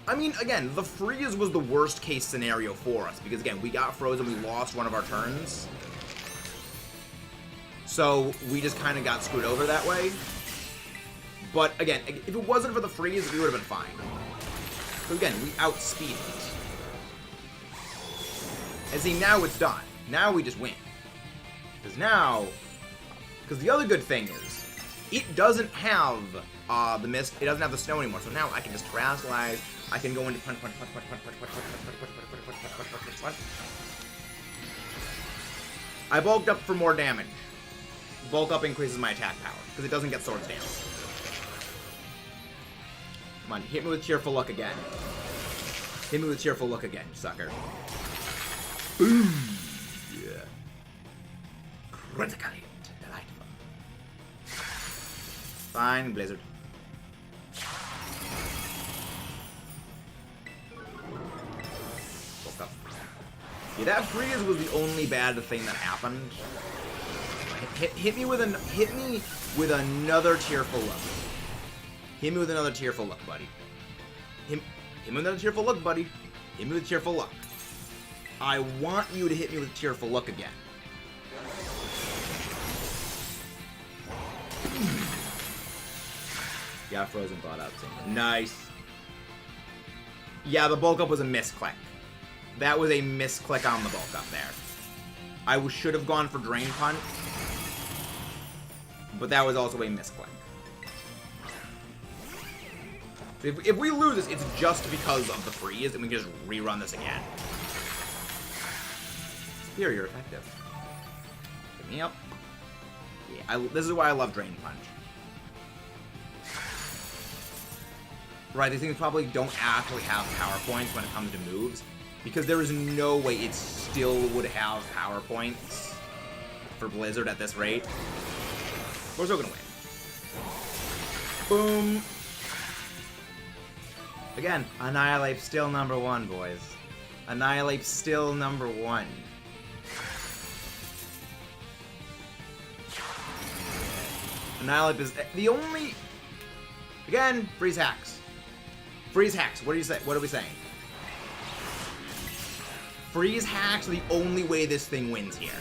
I mean, again, the freeze was the worst case scenario for us, because, again, we got frozen, we lost one of our turns. So, we just kind of got screwed over that way. But, again, if it wasn't for the freeze, we would have been fine. So, again, we outspeed it. And see, now it's done. Now we just win. Because now... Because the other good thing is, it doesn't have the mist, it doesn't have the snow anymore, so now I can just terrestrialize, I can go into punch. I bulked up for more damage. Bulk up increases my attack power, because it doesn't get swords down. Come on, hit me with Cheerful Luck again. Hit me with Cheerful Luck again, you sucker. Boom! Yeah. Critical hit. Delightful. Fine, Blizzard. Woke up. Yeah, that freeze was the only bad thing that happened. Hit me with another Tearful Look. Hit me with another Tearful Look, buddy. Hit me with another Tearful Look, buddy. Hit me with Tearful Look. I want you to hit me with Tearful Look again. Yeah, Frozen bought out too. Nice. Yeah, the bulk up was a misclick. That was a misclick on the bulk up there. I should have gone for Drain Punch, but that was also a misclick. So if we lose this, it's just because of the freeze, and we can just rerun this again. Superior effective. Pick me up. Yeah, this is why I love Drain Punch. right, these things probably don't actually have power points when it comes to moves, because there is no way it still would have power points for Blizzard at this rate. We're still gonna win. Boom. Again, Annihilate still number 1, boys. Annihilate still number 1. Annihilate is the only... Again, freeze hacks. Freeze hacks. What do you say? What are we saying? Freeze hacks are the only way this thing wins here.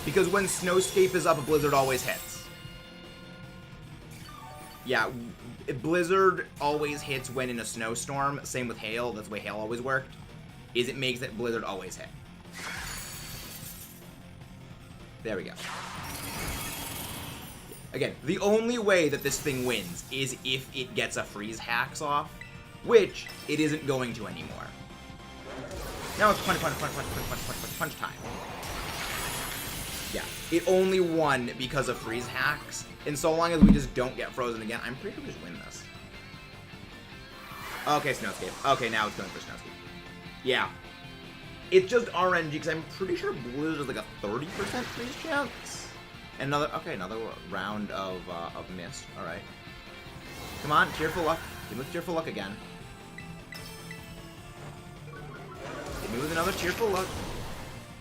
Because when Snowscape is up, Blizzard always hits. Yeah, Blizzard always hits when in a snowstorm. Same with Hail. That's the way Hail always worked. Is it makes it Blizzard always hit. There we go. Again, the only way that this thing wins is if it gets a freeze hacks off, which it isn't going to anymore. Now it's punch time. Yeah, it only won because of freeze hacks, and so long as we just don't get frozen again, I'm pretty sure we just win this. Okay, Snowscape. Okay, now it's going for Snowscape. Yeah. It's just RNG, because I'm pretty sure Blizzard is like a 30% freeze chance. And another round of mist. Alright. Come on, Cheerful Luck. Give me with Cheerful Luck again. Give me with another Cheerful Luck.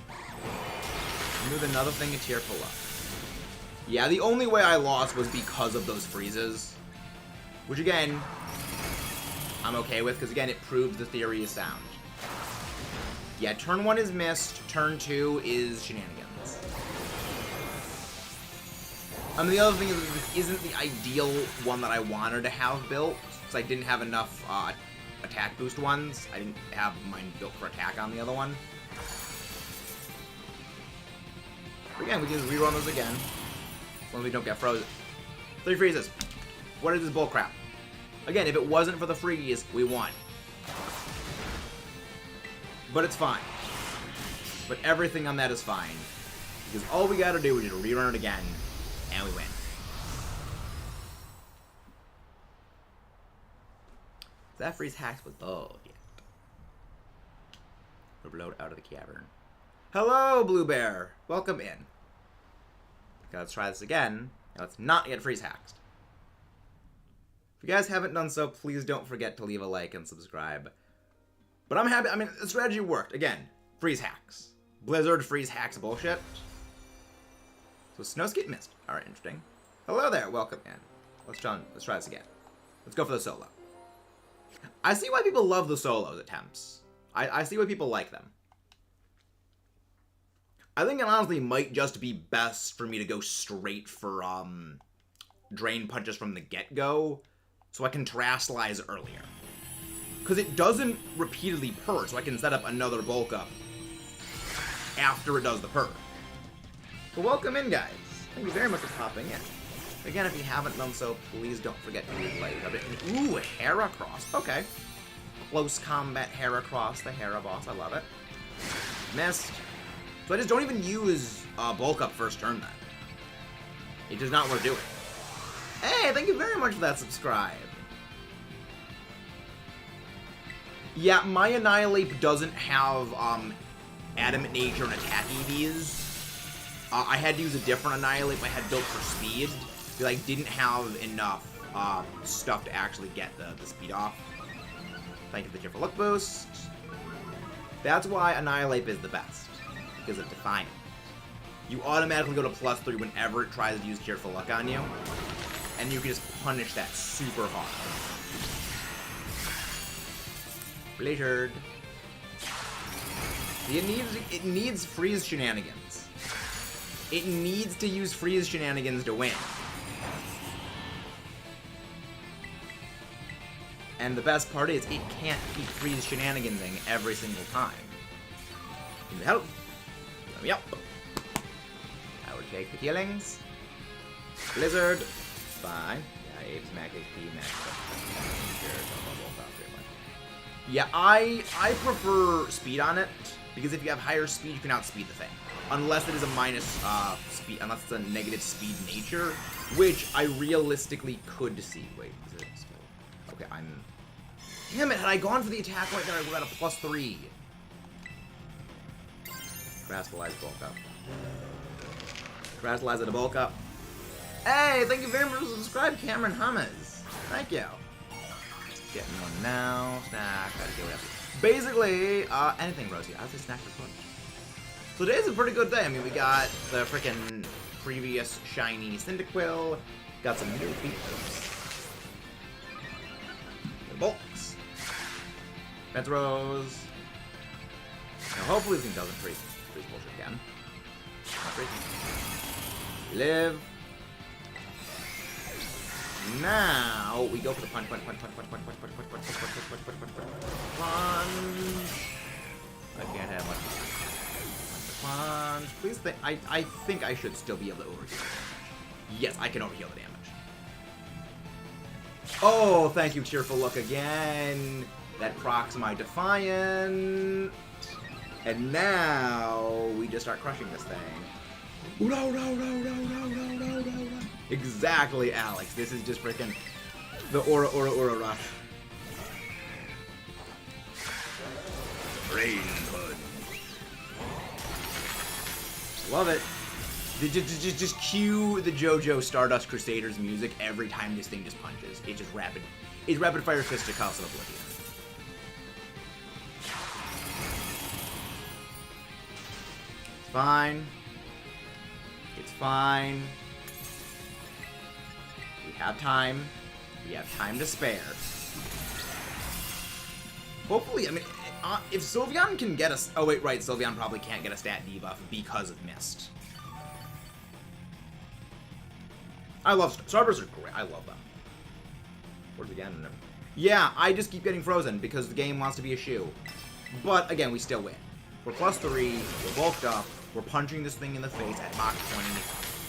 Give me with another thing of Cheerful Luck. Yeah, the only way I lost was because of those freezes. Which again, I'm okay with, because again, it proves the theory is sound. Yeah, turn 1 is mist, turn 2 is shenanigans. I mean, the other thing is this isn't the ideal one that I wanted to have built, because I didn't have enough attack boost ones. I didn't have mine built for attack on the other one. But again, we can just rerun those again, as long as we don't get frozen. 3 freezes. What is this bullcrap? Again, if it wasn't for the freeze, we won. But it's fine. But everything on that is fine, because all we gotta do is just rerun it again, and we win. That freeze hacks with yet. Reload out of the cavern. Hello, Blue Bear. Welcome in. Okay, let's try this again. Now let's not get freeze hacked. If you guys haven't done so, please don't forget to leave a like and subscribe. But I'm happy. I mean, the strategy worked. Again, freeze hacks. Blizzard freeze hacks bullshit. So Snowscape missed. Alright, interesting. Hello there, welcome in. Let's try this again. Let's go for the solo. I see why people love the solos attempts. I see why people like them. I think it honestly might just be best for me to go straight for drain punches from the get-go, so I can terastallize earlier. Because it doesn't repeatedly purr, so I can set up another bulk up after it does the purr. But welcome in, guys. Thank you very much for popping in. Again, if you haven't done so, please don't forget to leave a like. Ooh, Heracross. Okay. Close combat Heracross, the Hera boss. I love it. Missed. So I just don't even use bulk up first turn then. It does not worth doing. Hey, thank you very much for that subscribe. Yeah, my Annihilate doesn't have Adamant Nature and Attack EVs. I had to use a different Annihilate I had built for speed, because I didn't have enough stuff to actually get the speed off. Thank you for the Cheerful Luck boost. That's why Annihilate is the best, because of Defiant. You automatically go to +3 whenever it tries to use Cheerful Luck on you, and you can just punish that super hard. Blizzard. It needs freeze shenanigans. It needs to use freeze shenanigans to win. And the best part is, it can't keep freeze shenanigansing every single time. Need the help? Let me up. I will take the healings. Blizzard. Fine. Yeah, Abe's max HP, max. Yeah, I prefer speed on it. Because if you have higher speed, you can outspeed the thing. Unless it is a minus speed, unless it's a negative speed nature, which I realistically could see. Wait, is it skill? Okay, damn it, had I gone for the attack right there, I would have had a +3. Crystallize bulk up. Crystallize the bulk up. Hey, thank you very much for subscribe, Cameron Hummus. Thank you. Getting one now. Snack. Gotta get it. Basically, anything, Rosie. I was just snack for lunch. So today's a pretty good day. I mean, we got the freaking previous shiny Cyndaquil. Got some new features. The bulks. Fence Rose. Now, hopefully this thing doesn't freeze bullshit again. Not freezing. Live. Now we go for the punch. I can't have much punch. Please think. I think I should still be able to overheal the damage. Yes, I can overheal the damage. Oh, thank you, Tearful Look again. That procs my Defiant. And now we just start crushing this thing. Exactly, Alex. This is just freaking the Aura Rush. Rain Hood. Love it. Just cue the JoJo Stardust Crusaders music every time this thing just punches. It's just rapid. It's rapid fire fisticuffs of Oblivion. It's fine. It's fine. We have time. We have time to spare. Hopefully, I mean, if Sylveon can get us... Oh, wait, right. Sylveon probably can't get a stat debuff because of Mist. I love... Starbursts are great. I love them. Where's again? Yeah, I just keep getting frozen because the game wants to be a shoe. But, again, we still win. We're +3. We're bulked up. We're punching this thing in the face at Mach 20.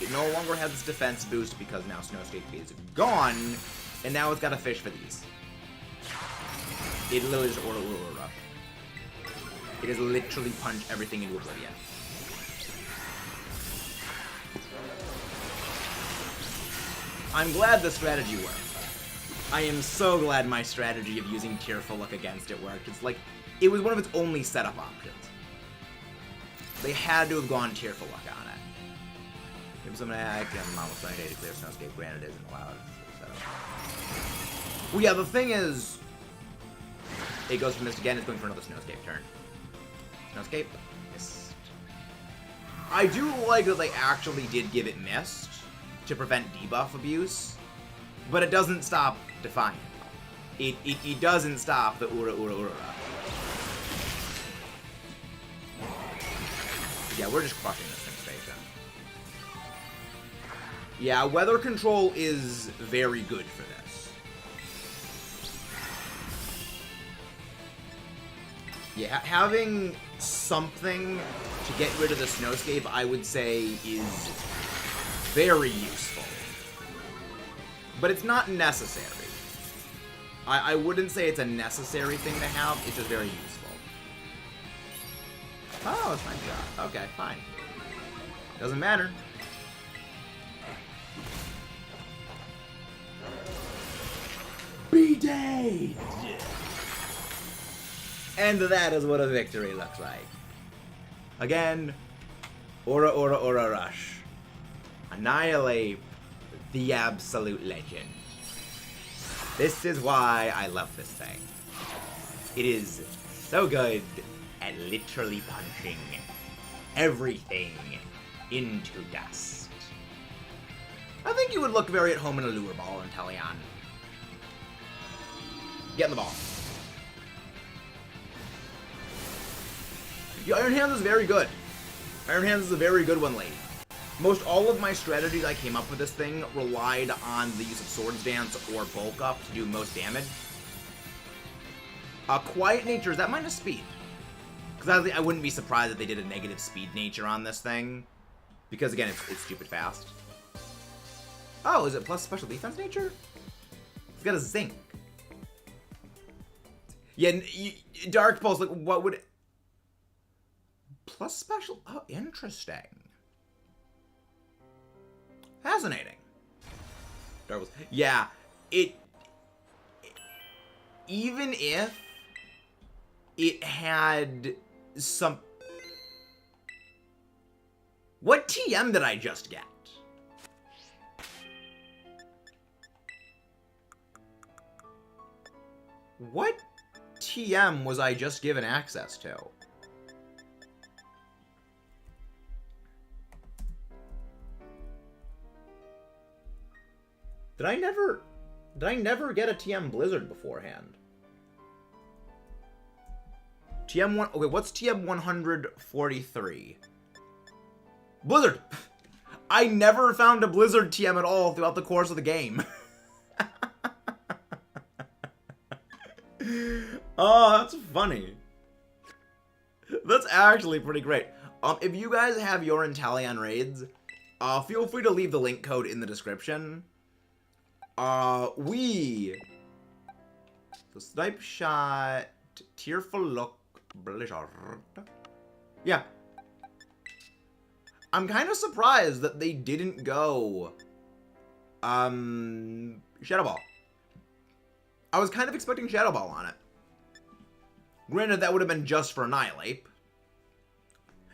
It no longer has its defense boost because now Snowscape is gone, and now it's got a fish for these. It literally is Aura Rush. It is literally punch everything into Oblivion. I'm glad the strategy worked. I am so glad my strategy of using Tearful Look against it worked. It's like, it was one of its only setup options. They had to have gone Tearful Look on it. Give some act, I'm almost ready to clear Snowscape, granted it isn't allowed. So. Well, yeah, the thing is, it goes for Mist again, it's going for another Snowscape turn. Snowscape, Mist. I do like that they actually did give it Mist to prevent debuff abuse, but it doesn't stop Defiant. It doesn't stop the Ura. Yeah, we're just crushing this thing's face in. Yeah, weather control is very good for this. Yeah, having something to get rid of the Snowscape, I would say, is very useful. But it's not necessary. I wouldn't say it's a necessary thing to have, it's just very useful. Oh, it's my shot. Okay, fine. Doesn't matter. Be dead! And that is what a victory looks like. Again, Aura Rush. Annihilate the absolute legend. This is why I love this thing. It is so good at literally punching everything into dust. I think you would look very at home in a lure ball, Inteleon. Get in the ball. The Iron Hands is very good. Iron Hands is a very good one, lady. Most all of my strategies I came up with this thing relied on the use of Swords Dance or Bulk Up to do most damage. Quiet Nature, is that minus speed? Because I wouldn't be surprised if they did a negative speed nature on this thing. Because, again, it's stupid fast. Oh, is it plus special defense nature? It's got a Zinc. Yeah, Dark Pulse, like, what would... Plus special. Oh, interesting. Fascinating. Yeah, even if it had some... What TM did I just get? What TM was I just given access to? Did I never get a TM Blizzard beforehand? TM1, okay, what's TM 143? Blizzard! I never found a Blizzard TM at all throughout the course of the game. Oh, that's funny. That's actually pretty great. If you guys have your Inteleon raids, feel free to leave the link code in the description. The Snipe Shot, Tearful Look, Blizzard. Yeah. I'm kind of surprised that they didn't go, Shadow Ball. I was kind of expecting Shadow Ball on it. Granted, that would have been just for Annihilate.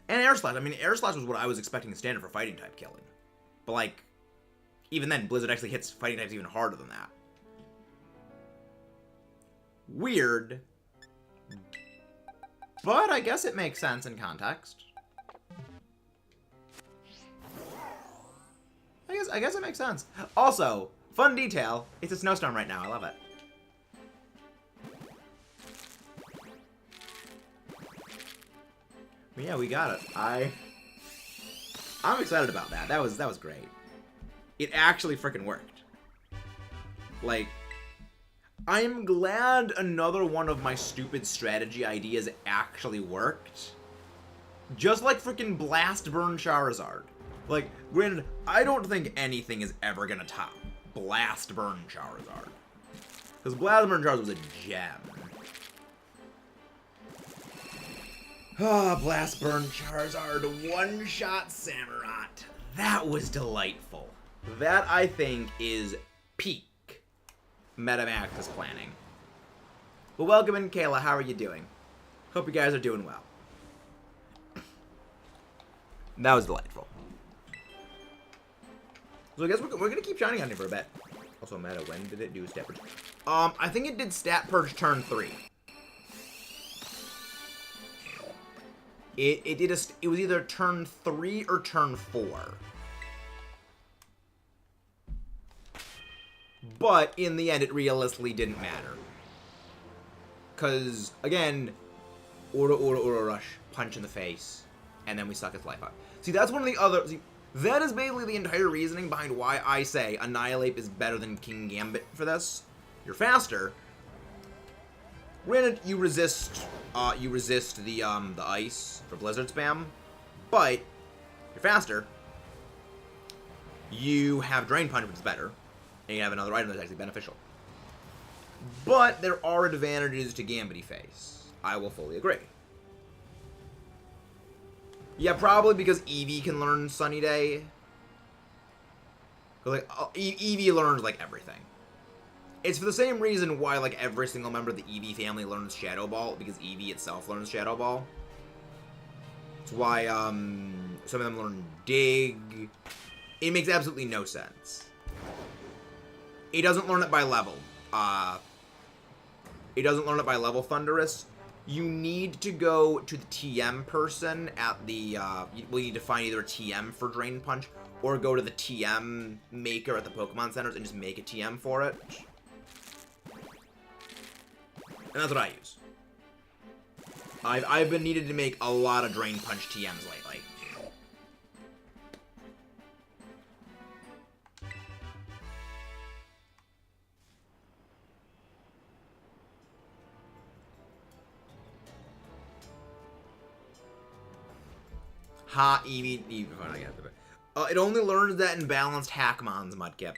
And Air Slash. I mean, Air Slash was what I was expecting standard for fighting type killing. But, like, even then, Blizzard actually hits fighting types even harder than that. Weird. But I guess it makes sense in context. I guess it makes sense. Also, fun detail, it's a snowstorm right now. I love it. But yeah, we got it. I'm excited about that. That was great. It actually freaking worked. Like, I'm glad another one of my stupid strategy ideas actually worked. Just like freaking Blast Burn Charizard. Like, granted, I don't think anything is ever gonna top Blast Burn Charizard. Because Blast Burn Charizard was a gem. Ah, Blast Burn Charizard, one-shot Samurott. That was delightful. That, I think, is peak MetaMax's planning. Well, welcome in, Kayla. How are you doing? Hope you guys are doing well. That was delightful. So I guess we're going to keep shining on it for a bit. Also, meta, when did it do stat purge? I think it did stat purge turn 3. It was either turn 3 or turn 4. But in the end, it realistically didn't matter. Because, again, Aura Rush, punch in the face, and then we suck its life out. See, that's one of the other... See, that is basically the entire reasoning behind why I say Annihilate is better than King Gambit for this. You're faster. Granted, you resist the ice for Blizzard spam, but you're faster. You have Drain Punch, which is better, and you have another item that's actually beneficial. But there are advantages to Gambity Face. I will fully agree. Yeah, probably because Eevee can learn Sunny Day. Like, Eevee learns, like, everything. It's for the same reason why, like, every single member of the Eevee family learns Shadow Ball, because Eevee itself learns Shadow Ball. It's why, some of them learn Dig. It makes absolutely no sense. It doesn't learn it by level. It doesn't learn it by level, Thunderous. You need to go to the TM person at the, we need to find either a TM for Drain Punch, or go to the TM maker at the Pokemon Centers and just make a TM for it. And that's what I use. I've been needed to make a lot of Drain Punch TMs lately. Ha, Eevee, it only learns that in balanced Hackmons, Mudkip.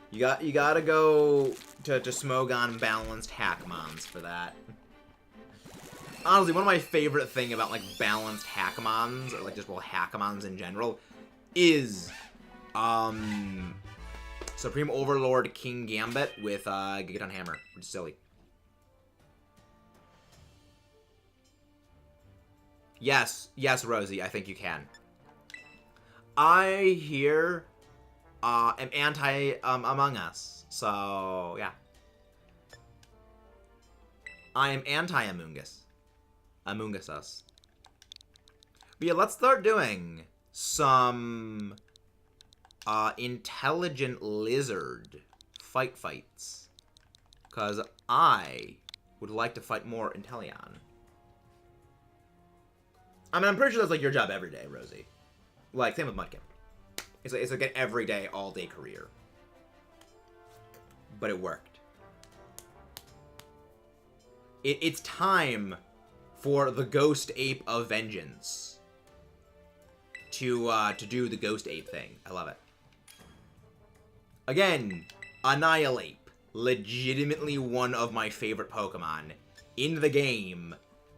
You gotta go to Smogon balanced Hackmons for that. Honestly, one of my favorite thing about, like, balanced Hackmons, or, like, just, well, Hackmons in general, is, Supreme Overlord King Gambit with, Gigaton Hammer, which is silly. Yes, Rosie, I think you can. I here, am anti, Among Us, so, yeah. I am anti-Among Us. Among Us. But yeah, let's start doing some intelligent lizard fights. Because I would like to fight more Inteleon. I mean, I'm pretty sure that's like your job every day, Rosie. Like, same with Mudkip. It's like an everyday, all-day career. But it worked. It's time for the Ghost Ape of Vengeance to do the Ghost Ape thing. I love it. Again, Annihilate. Legitimately one of my favorite Pokemon in the game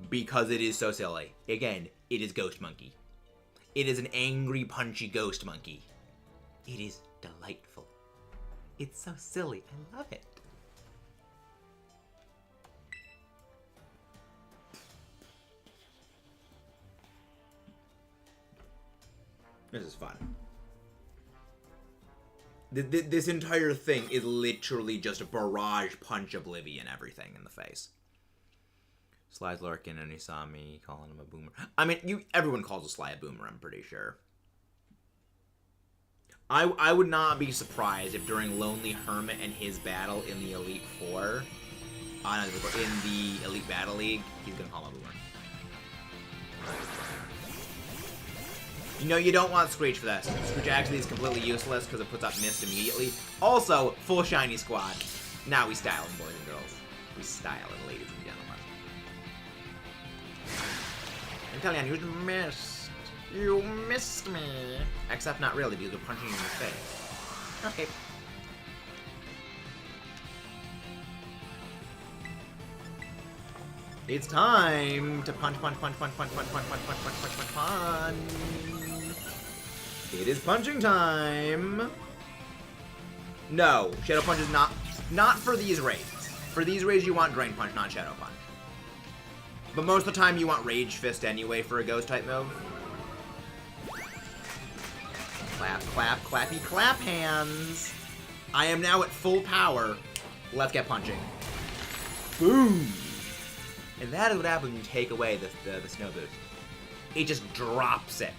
because it is so silly. Again, it is Ghost Monkey. It is an angry, punchy ghost monkey. It is delightful. It's so silly. I love it. This is fun. This entire thing is literally just a barrage punch Oblivion everything in the face. Sly's lurking and he saw me calling him a boomer. I mean, everyone calls a Sly a boomer, I'm pretty sure. I would not be surprised if during Lonely Hermit and his battle in the Elite Four, in the Elite Battle League, he's gonna call him a boomer. You know, you don't want Screech for this. Screech actually is completely useless because it puts up Mist immediately. Also, full shiny squad. Now we style it, boys and girls. We style it, ladies and gentlemen. Inteleon, you missed. You missed me. Except not really, because we're punching you in the face. Okay. It's time to punch. It is punching time. No, Shadow Punch is not for these raids. For these raids, you want Drain Punch, not Shadow Punch. But most of the time, you want Rage Fist anyway for a Ghost type move. Clap, clap, clappy, clap hands. I am now at full power. Let's get punching. Boom. And that is what happens when you take away the snow boost. It just drops it.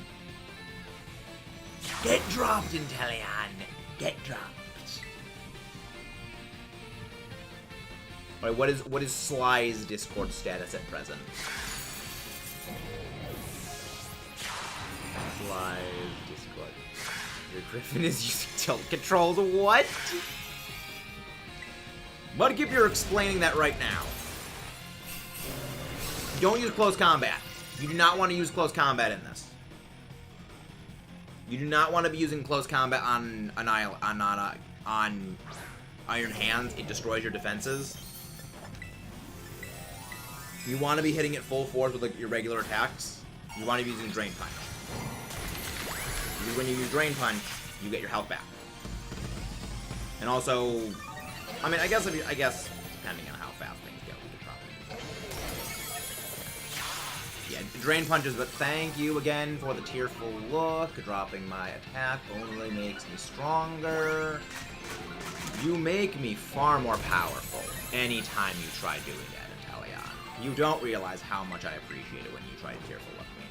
Get dropped, Inteleon! Get dropped. Alright, what is Sly's Discord status at present? Sly's Discord. Your Griffin is using tilt controls. What? Mudkip, you're explaining that right now. Don't use close combat. You do not want to use close combat in this. You do not want to be using close combat on Iron Hands. It destroys your defenses. You want to be hitting it full force with like your regular attacks. You want to be using Drain Punch. Because when you use Drain Punch, you get your health back. And also, I mean, I guess depending on how fast things go, we could probably. Yeah, Drain Punches, but thank you again for the tearful look. Dropping my attack only makes me stronger. You make me far more powerful anytime you try doing that, Inteleon. You don't realize how much I appreciate it when you try to tearful look me.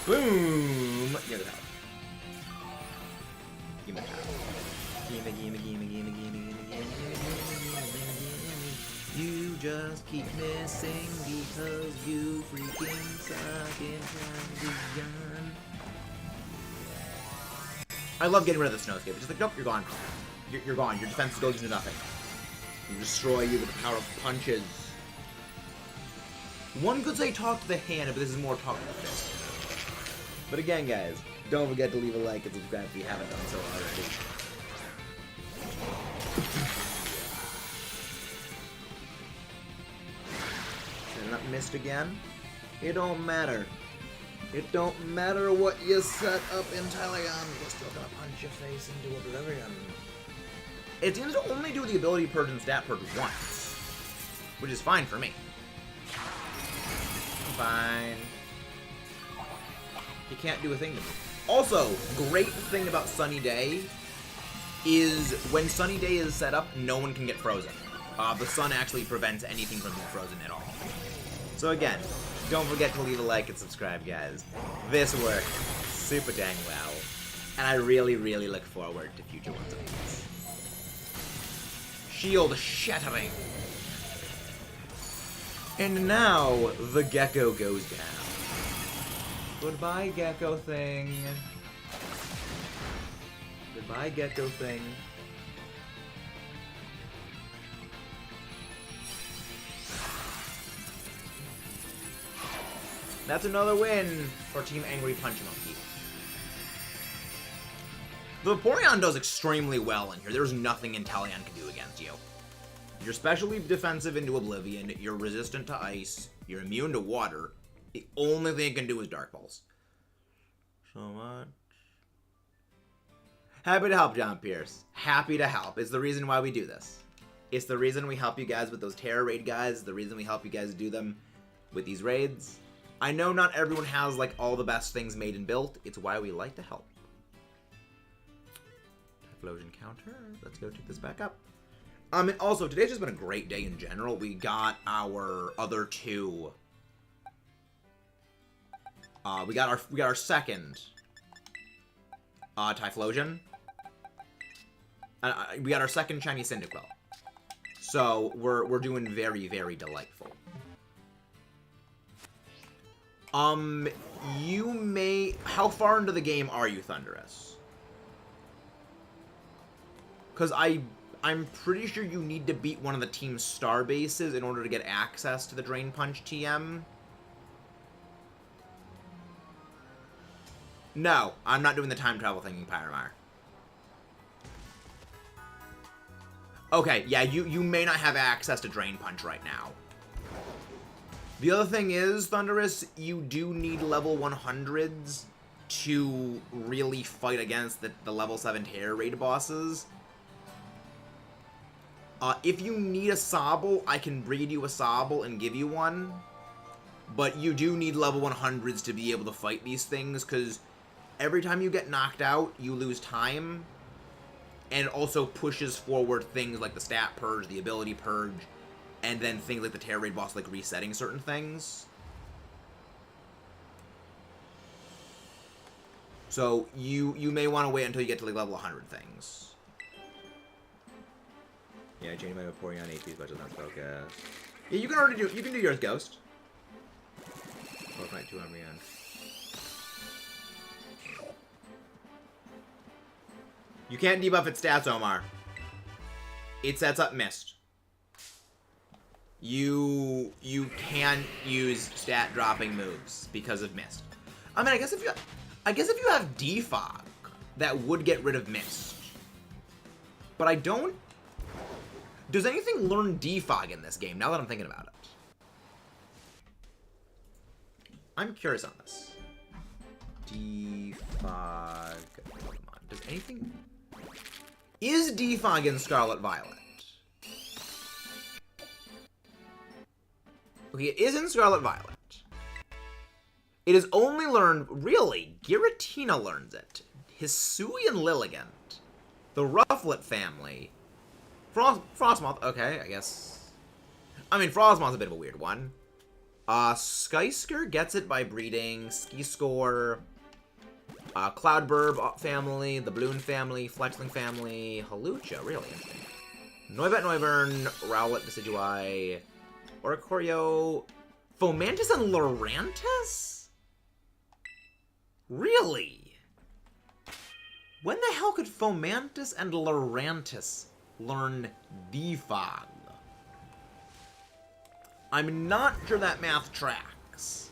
Boom! Give it out. Give me that. Gimme. You just keep missing because you freaking suck in transition. I love getting rid of the snowscape. It's just like, nope, you're gone. You're gone. Your defense goes into nothing. You destroy you with the power of punches. One could say talk to the hand, but this is more talk to the fist. But again, guys, don't forget to leave a like and subscribe if you haven't done so already. missed again. It don't matter. It don't matter what you set up in Inteleon, we're still gonna punch your face into oblivion. It seems to only do the ability purge and stat purge once, which is fine for me. Fine. He can't do a thing to me. Also, great thing about Sunny Day is when Sunny Day is set up, no one can get frozen. The sun actually prevents anything from being frozen at all. So again, don't forget to leave a like and subscribe, guys. This worked super dang well, and I really, really look forward to future ones of these. Shield shattering. And now, the gecko goes down. Goodbye, gecko thing. Goodbye, gecko thing. That's another win for Team Angry Punch Monkey. The Vaporeon does extremely well in here. There's nothing Inteleon can do against you. You're specially defensive into Oblivion, you're resistant to ice, you're immune to water. The only thing it can do is Dark Pulse. So much. Happy to help, John Pierce. Happy to help. It's the reason why we do this. It's the reason we help you guys with those Terror Raid guys. It's the reason we help you guys do them with these raids. I know not everyone has, like, all the best things made and built. It's why we like to help. Typhlosion counter. Let's go take this back up. And also, today's just been a great day in general. We got our other two. We got our second Typhlosion. We got our second shiny Cyndaquil. So we're doing very, very delightful. You may... How far into the game are you, Thunderous? Because I'm pretty sure you need to beat one of the team's star bases in order to get access to the Drain Punch TM. No, I'm not doing the time travel thing in Pyramar. Okay, yeah, you may not have access to Drain Punch right now. The other thing is, Thunderous, you do need level 100s to really fight against the level 7 Terror Raid bosses. If you need a Sobble, I can breed you a Sobble and give you one. But you do need level 100s to be able to fight these things, because every time you get knocked out, you lose time. And it also pushes forward things like the stat purge, the ability purge, and then things like the Terror Raid boss, like resetting certain things. So you may want to wait until you get to like level 100 things. Yeah, changing my Vaporeon HP as much as not focus. Yeah, you can do yours, Ghost. Fortnite 2 on me on. You can't debuff its stats, Omar. It sets up Mist. You can't use stat dropping moves because of Mist. I mean, I guess if you have Defog, that would get rid of Mist. But I don't. Does anything learn Defog in this game? Now that I'm thinking about it, I'm curious on this. Defog Pokemon. Does anything? Is Defog in Scarlet Violet? Okay, it is in Scarlet Violet. It is only learned, really, Giratina learns it. Hisuian Lilligant. The Rufflet family. Frostmoth, okay, I guess. I mean, Frostmoth's a bit of a weird one. Skysker gets it by breeding. Skiscore. Cloudburb family, the Bloon family, Fletchling family, Halucha, really interesting. Noibat Noivern, Rowlet Decidueye, Oricorio, Fomantis and Lurantis? Really? When the hell could Fomantis and Lurantis learn Defog? I'm not sure that math tracks.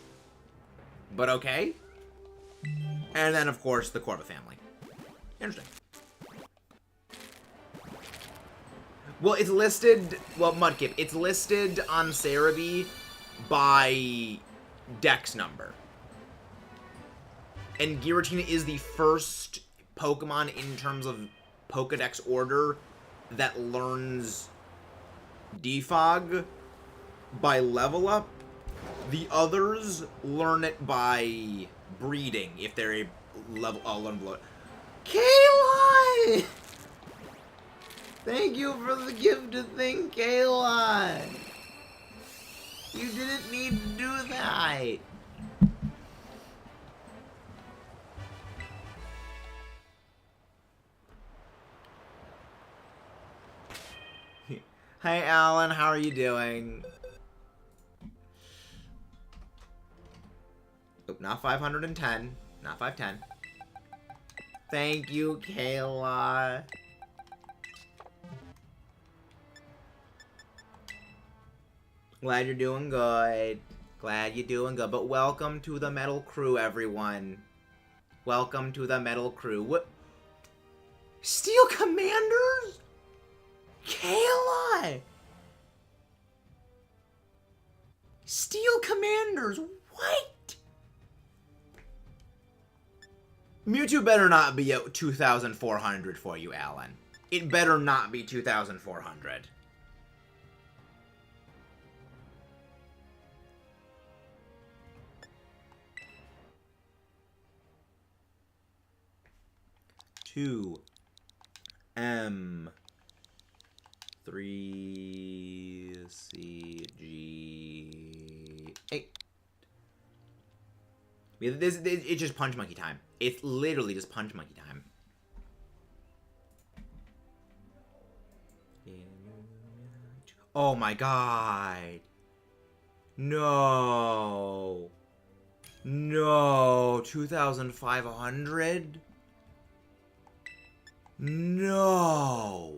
But okay. And then, of course, the Corva family. Interesting. Well, it's listed... Well, Mudkip. It's listed on Cerebi, by dex number. And Giratina is the first Pokemon in terms of Pokedex order that learns Defog by level up. The others learn it by breeding, if they're a level learn below it. Kayla! Thank you for the gifted thing, Kayla! You didn't need to do that! Hey Alan, how are you doing? Oh, not 510. Not 510. Thank you, Kayla. Glad you're doing good. Glad you're doing good. But welcome to the Metal Crew, everyone. Welcome to the Metal Crew. What? Steel Commanders? Kayla! Steel Commanders, what? Mewtwo better not be at 2,400 for you, Alan. It better not be 2,400. Two M 3CG8. It's just Punch Monkey time. It's literally just Punch Monkey time. Oh my god. No. No. 2,500? No.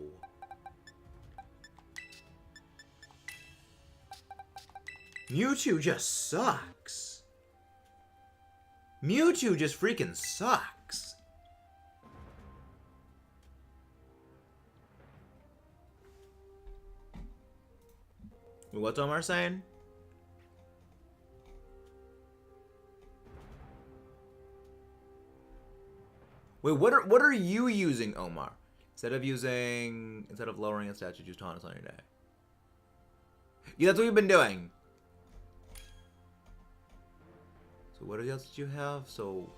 Mewtwo just sucks. Mewtwo just freaking sucks. What's Omar saying? Wait, what are you using, Omar? Instead of lowering a statue, use Taunus on your day. Yeah, that's what we've been doing. So what else did you have? So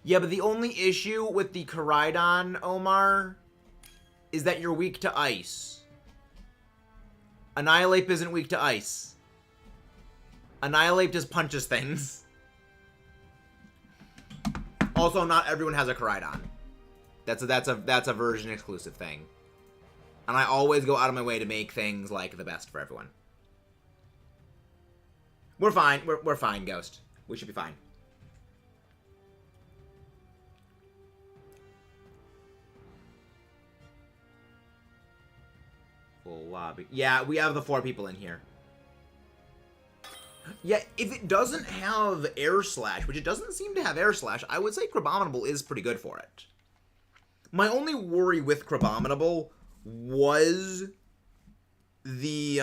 yeah, but the only issue with the Koraidon, Omar, is that you're weak to ice. Annihilate isn't weak to ice. Annihilate just punches things. Also, not everyone has a Koraidon. That's a version exclusive thing. And I always go out of my way to make things like the best for everyone. We're fine. We're fine, Ghost. We should be fine. Full lobby. Yeah, we have the 4 people in here. Yeah, if it doesn't have Air Slash, which it doesn't seem to have Air Slash, I would say Crabominable is pretty good for it. My only worry with Crabominable was the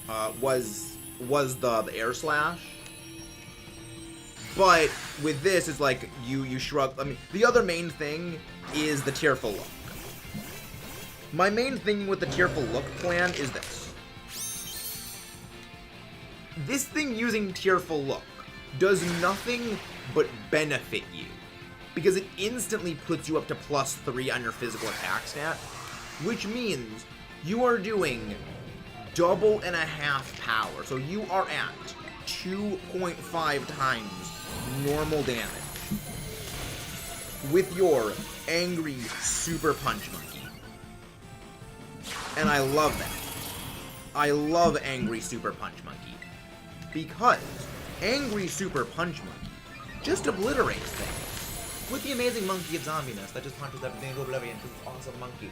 the Air Slash. But with this, it's like you shrug. I mean, the other main thing is the Tearful Look. My main thing with the Tearful Look plan is this. This thing using Tearful Look does nothing but benefit you, because it instantly puts you up to +3 on your physical attack stat, which means you are doing double and a half power. So you are at 2.5 times normal damage with your Angry Super Punch Monkey. And I love that. I love Angry Super Punch Monkey. Because Angry Super Punch Monkey just obliterates things. With the amazing monkey of zombiness that just punches everything in oblivion because it's awesome monkey.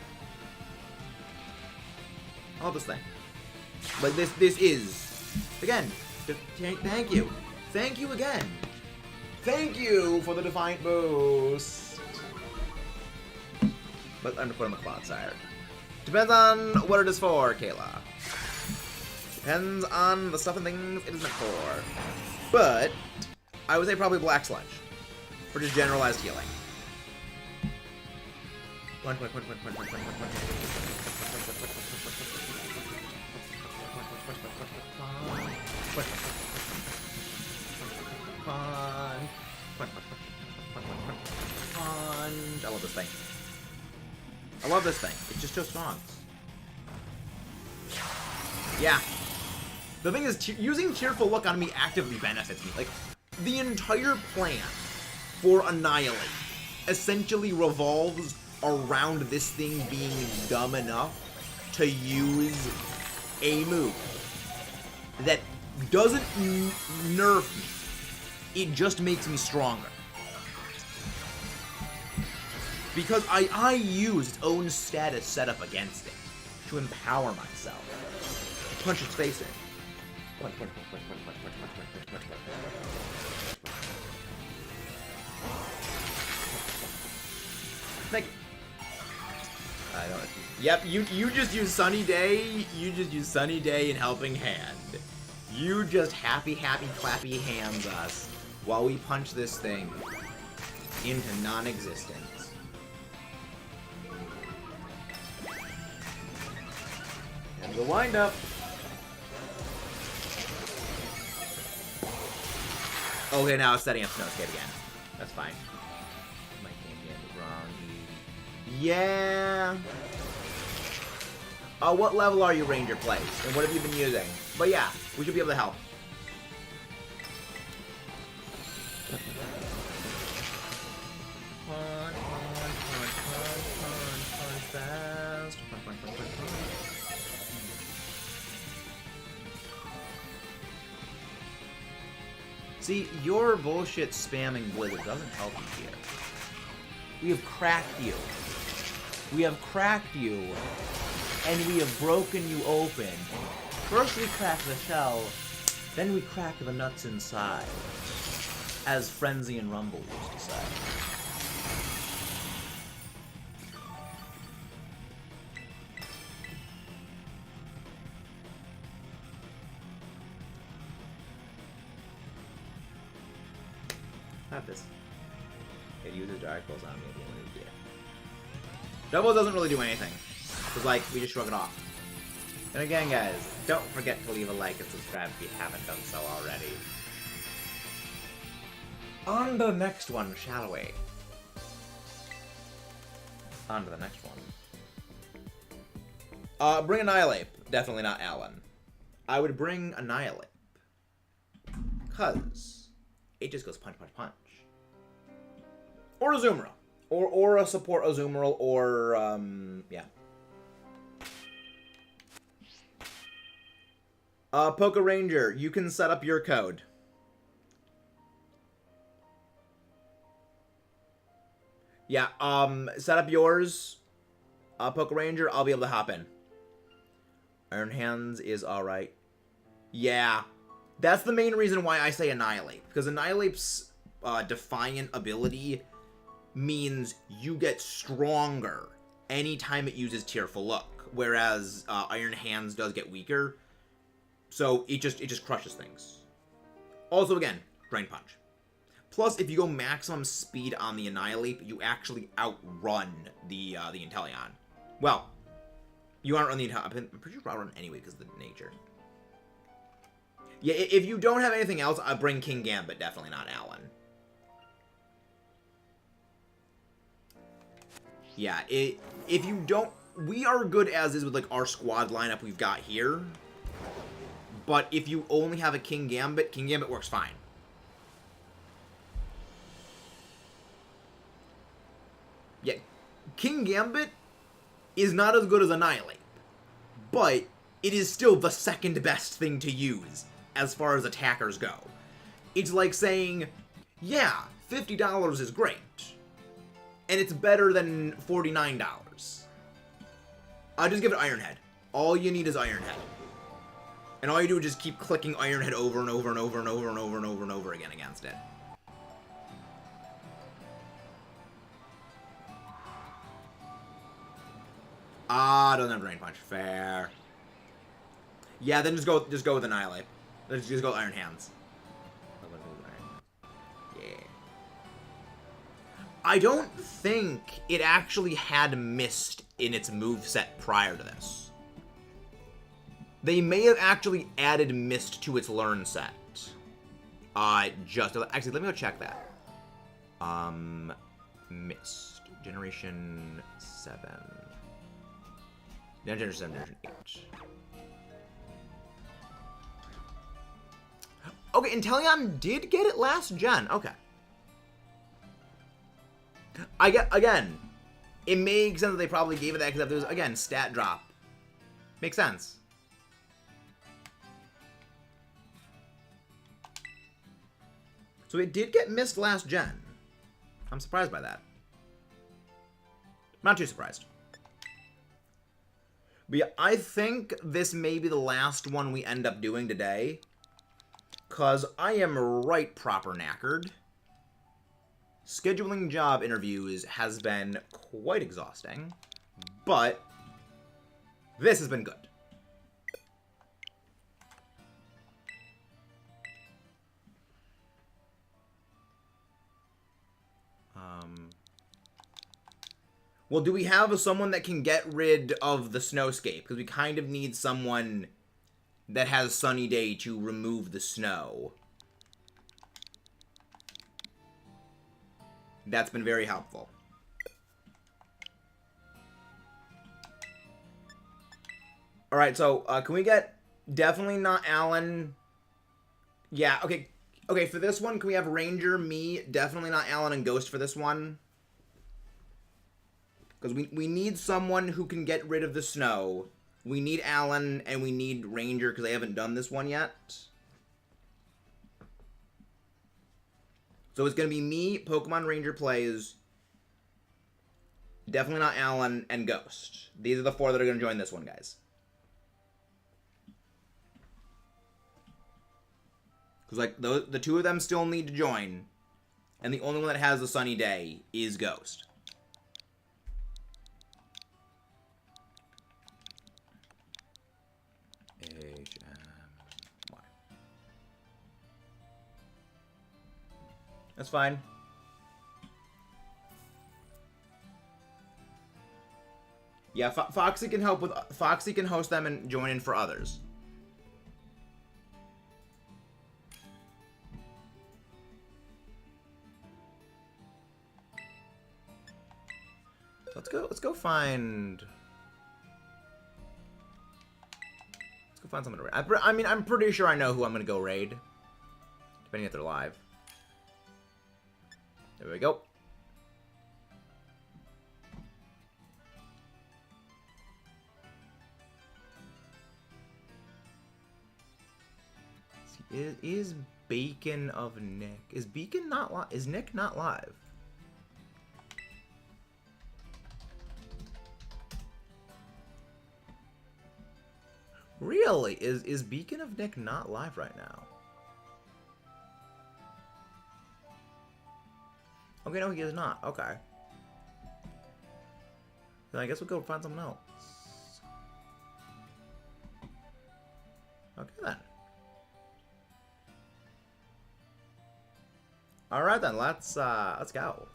I love this thing. Like, this is... Again, thank you. Thank you again. Thank you for the Defiant Boost. But I'm gonna put on the Cloud Sire. Depends on what it is for, Kayla. Depends on the stuff and things it is meant for. But I would say probably Black Sludge for just generalized healing. Punch. I love this thing. I love this thing. It's just so strong. Yeah. The thing is, using Tearful Look on me actively benefits me. Like, the entire plan for Annihilate essentially revolves around this thing being dumb enough to use a move that doesn't nerf me. It just makes me stronger. Because I use its own status set up against it to empower myself. Punch its face in. Like, I don't. Yep, you just use Sunny Day. You just use Sunny Day in Helping Hand. You just happy clappy hands us while we punch this thing into non-existence. And the wind up. Okay, now it's setting up Snowskate again. That's fine. My game is wrong. Yeah. What level are you, Ranger Place? And what have you been using? But yeah, we should be able to help. Punch fast. Punch. See, your bullshit spamming Blizzard doesn't help you here. We have cracked you. We have cracked you, and we have broken you open. First we crack the shell, then we crack the nuts inside, as Frenzy and Rumble used to say. Have this. It uses Dark Pulse on me at the end of the year. Double doesn't really do anything. Because, like, we just shrug it off. And again, guys, don't forget to leave a like and subscribe if you haven't done so already. On to the next one, shall we? On to the next one. Bring Annihilate. Definitely not Alan. I would bring Annihilate. Because it just goes punch. Or Azumarill. Or a support Azumarill, or, yeah. Poke Ranger, you can set up your code. Yeah, set up yours. Poke Ranger, I'll be able to hop in. Iron Hands is alright. Yeah. That's the main reason why I say Annihilate. Because Annihilate's Defiant ability means you get stronger anytime it uses Tearful Look. Whereas Iron Hands does get weaker. So it just crushes things. Also, again, Drain Punch. Plus, if you go maximum speed on the Annihilate, you actually outrun the Inteleon. Well, you outrun the Inteleon. I'm pretty sure you outrun anyway because of the nature. Yeah, if you don't have anything else, I bring King Gambit, definitely not Alan. Yeah, if you don't... We are good as is with, like, our squad lineup we've got here. But if you only have a King Gambit works fine. Yeah, King Gambit is not as good as Annihilate. But it is still the second best thing to use as far as attackers go. It's like saying, yeah, $50 is great. And it's better than $49. I'll just give it Iron Head. All you need is Iron Head. And all you do is just keep clicking Iron Head over and over and over and over and over and over and over again against it. Ah, doesn't have Drain Punch. Fair. Yeah, then just go with Annihilate. Let's just go with Iron Hands. Yeah. I don't think it actually had Mist in its moveset prior to this. They may have actually added Mist to its learn set. Actually, let me go check that. Mist. Generation 7. Generation 7, Generation 8. Okay, Inteleon did get it last gen. Okay. Again, it makes sense that they probably gave it that because there's, again, stat drop. Makes sense. So it did get missed last gen. I'm surprised by that. Not too surprised. But yeah, I think this may be the last one we end up doing today. Because I am right proper knackered. Scheduling job interviews has been quite exhausting. But this has been good. Well, do we have someone that can get rid of the snowscape? Because we kind of need someone that has Sunny Day to remove the snow. That's been very helpful. Alright, so, can we get... Definitely not Alan. Yeah, okay. Okay, for this one, can we have Ranger, me, definitely not Alan, and Ghost for this one? Because we need someone who can get rid of the snow. We need Alan, and we need Ranger, because they haven't done this one yet. So it's going to be me, Pokemon Ranger plays, definitely not Alan, and Ghost. These are the 4 that are going to join this one, guys. Because, like, the 2 of them still need to join, and the only one that has the Sunny Day is Ghost. That's fine. Yeah, Foxy can help with... Foxy can host them and join in for others. Let's go find... Let's go find someone to raid. I mean, I'm pretty sure I know who I'm gonna go raid. Depending if they're live. There we go. Is Bacon of Nick? Is Beacon not live? Is Nick not live? Really? Is Beacon of Nick not live right now? Okay, no, he is not. Okay. Then I guess we'll go find someone else. Okay, then. Alright, then. Let's go.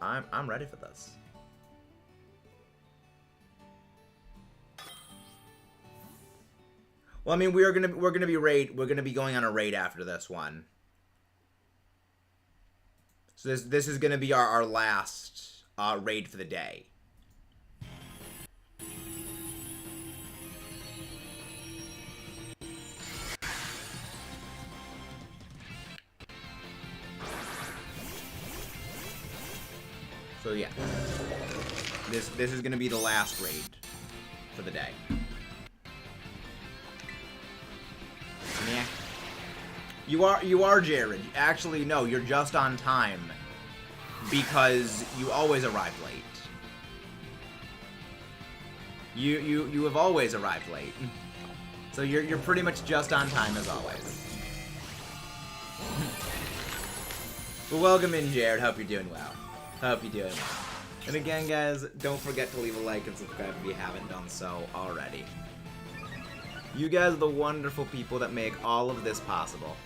I'm ready for this. Well, I mean, we're gonna be going on a raid after this one. So this is gonna be our last raid for the day. So yeah, this is gonna be the last raid for the day. Yeah. You are Jared. Actually, no, you're just on time because you always arrive late. You have always arrived late, so you're pretty much just on time as always. Well, welcome in, Jared. Hope you're doing well. Hope you're doing well. And again, guys, don't forget to leave a like and subscribe if you haven't done so already. You guys are the wonderful people that make all of this possible.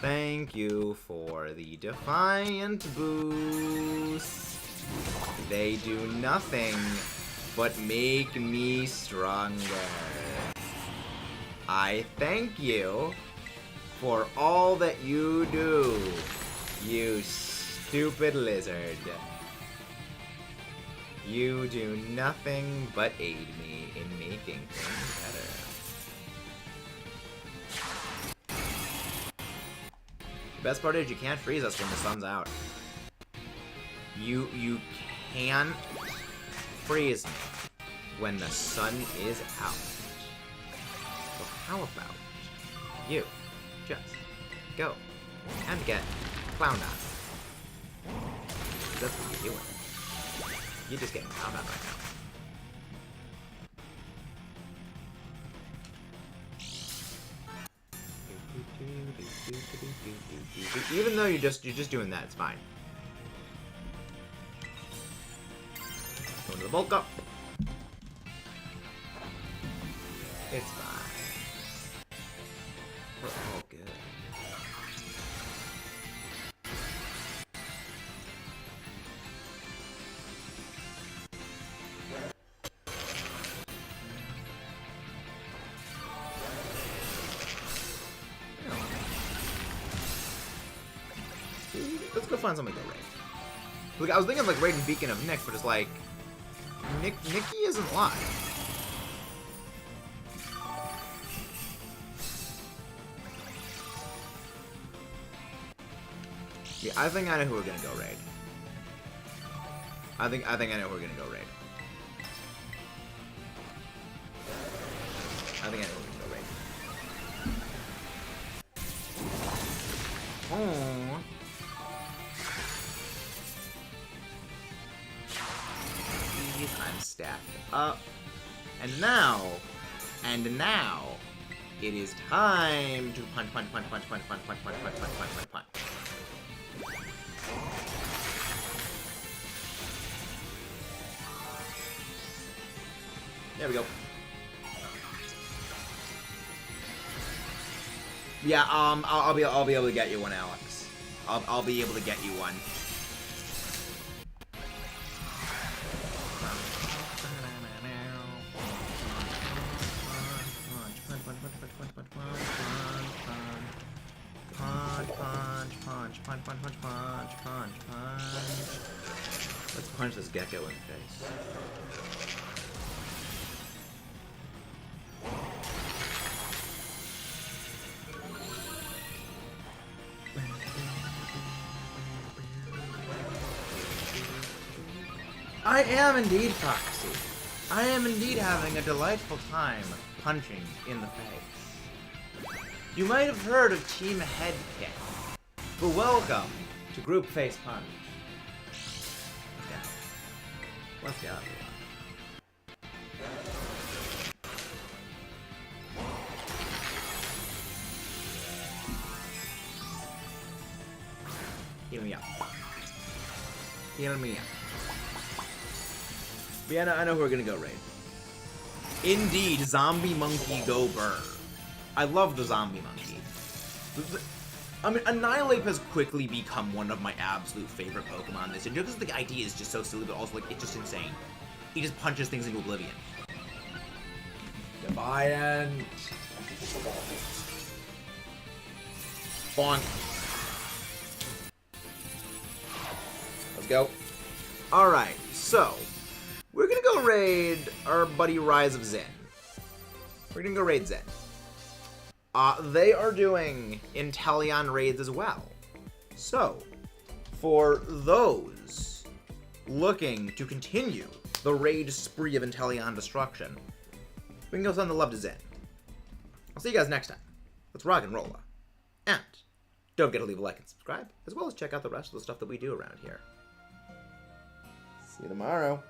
Thank you for the Defiant boost. They do nothing but make me stronger. I thank you for all that you do, you stupid lizard. You do nothing but aid me in making things better. The best part is you can't freeze us when the sun's out. You can't freeze me when the sun is out. So how about you just go and get clowned on? That's what you're doing. You're just getting clowned on right now. Even though you're just doing that, it's fine. Go to the bulk up. It's fine. We're all good. Let's go find something to raid. Look, I was thinking like raiding Beacon of Nick, but it's like Nikki isn't live. Yeah, I think I know who we're gonna go raid. I think I know who we're gonna go raid. I think I know who we're gonna go raid. Oh. I'm stacked up. And now, it is time to punch. There we go. Yeah, I'll be able to get you one, Alex. I'll be able to get you one. Punch. Let's punch this gecko in the face. I am indeed Foxy. I am indeed having a delightful time punching in the face. You might have heard of Team Head Kick, but welcome to Group Face Punch. Let's go. Heal me up. Heal me up. But yeah, I know who we're gonna go raid. Indeed, Zombie Monkey Go Burr. I love the Zombie Monkey. I mean, Annihilate has quickly become one of my absolute favorite Pokemon this year, just because the idea is just so silly, but also, like, it's just insane. He just punches things into oblivion. Defiant. Bonk. Let's go. Alright, so we're gonna go raid our buddy Rise of Zen. We're gonna go raid Zen. They are doing Inteleon raids as well. So, for those looking to continue the raid spree of Inteleon destruction, we can go send the love to Zen. I'll see you guys next time. Let's rock and roll. And don't forget to leave a like and subscribe, as well as check out the rest of the stuff that we do around here. See you tomorrow.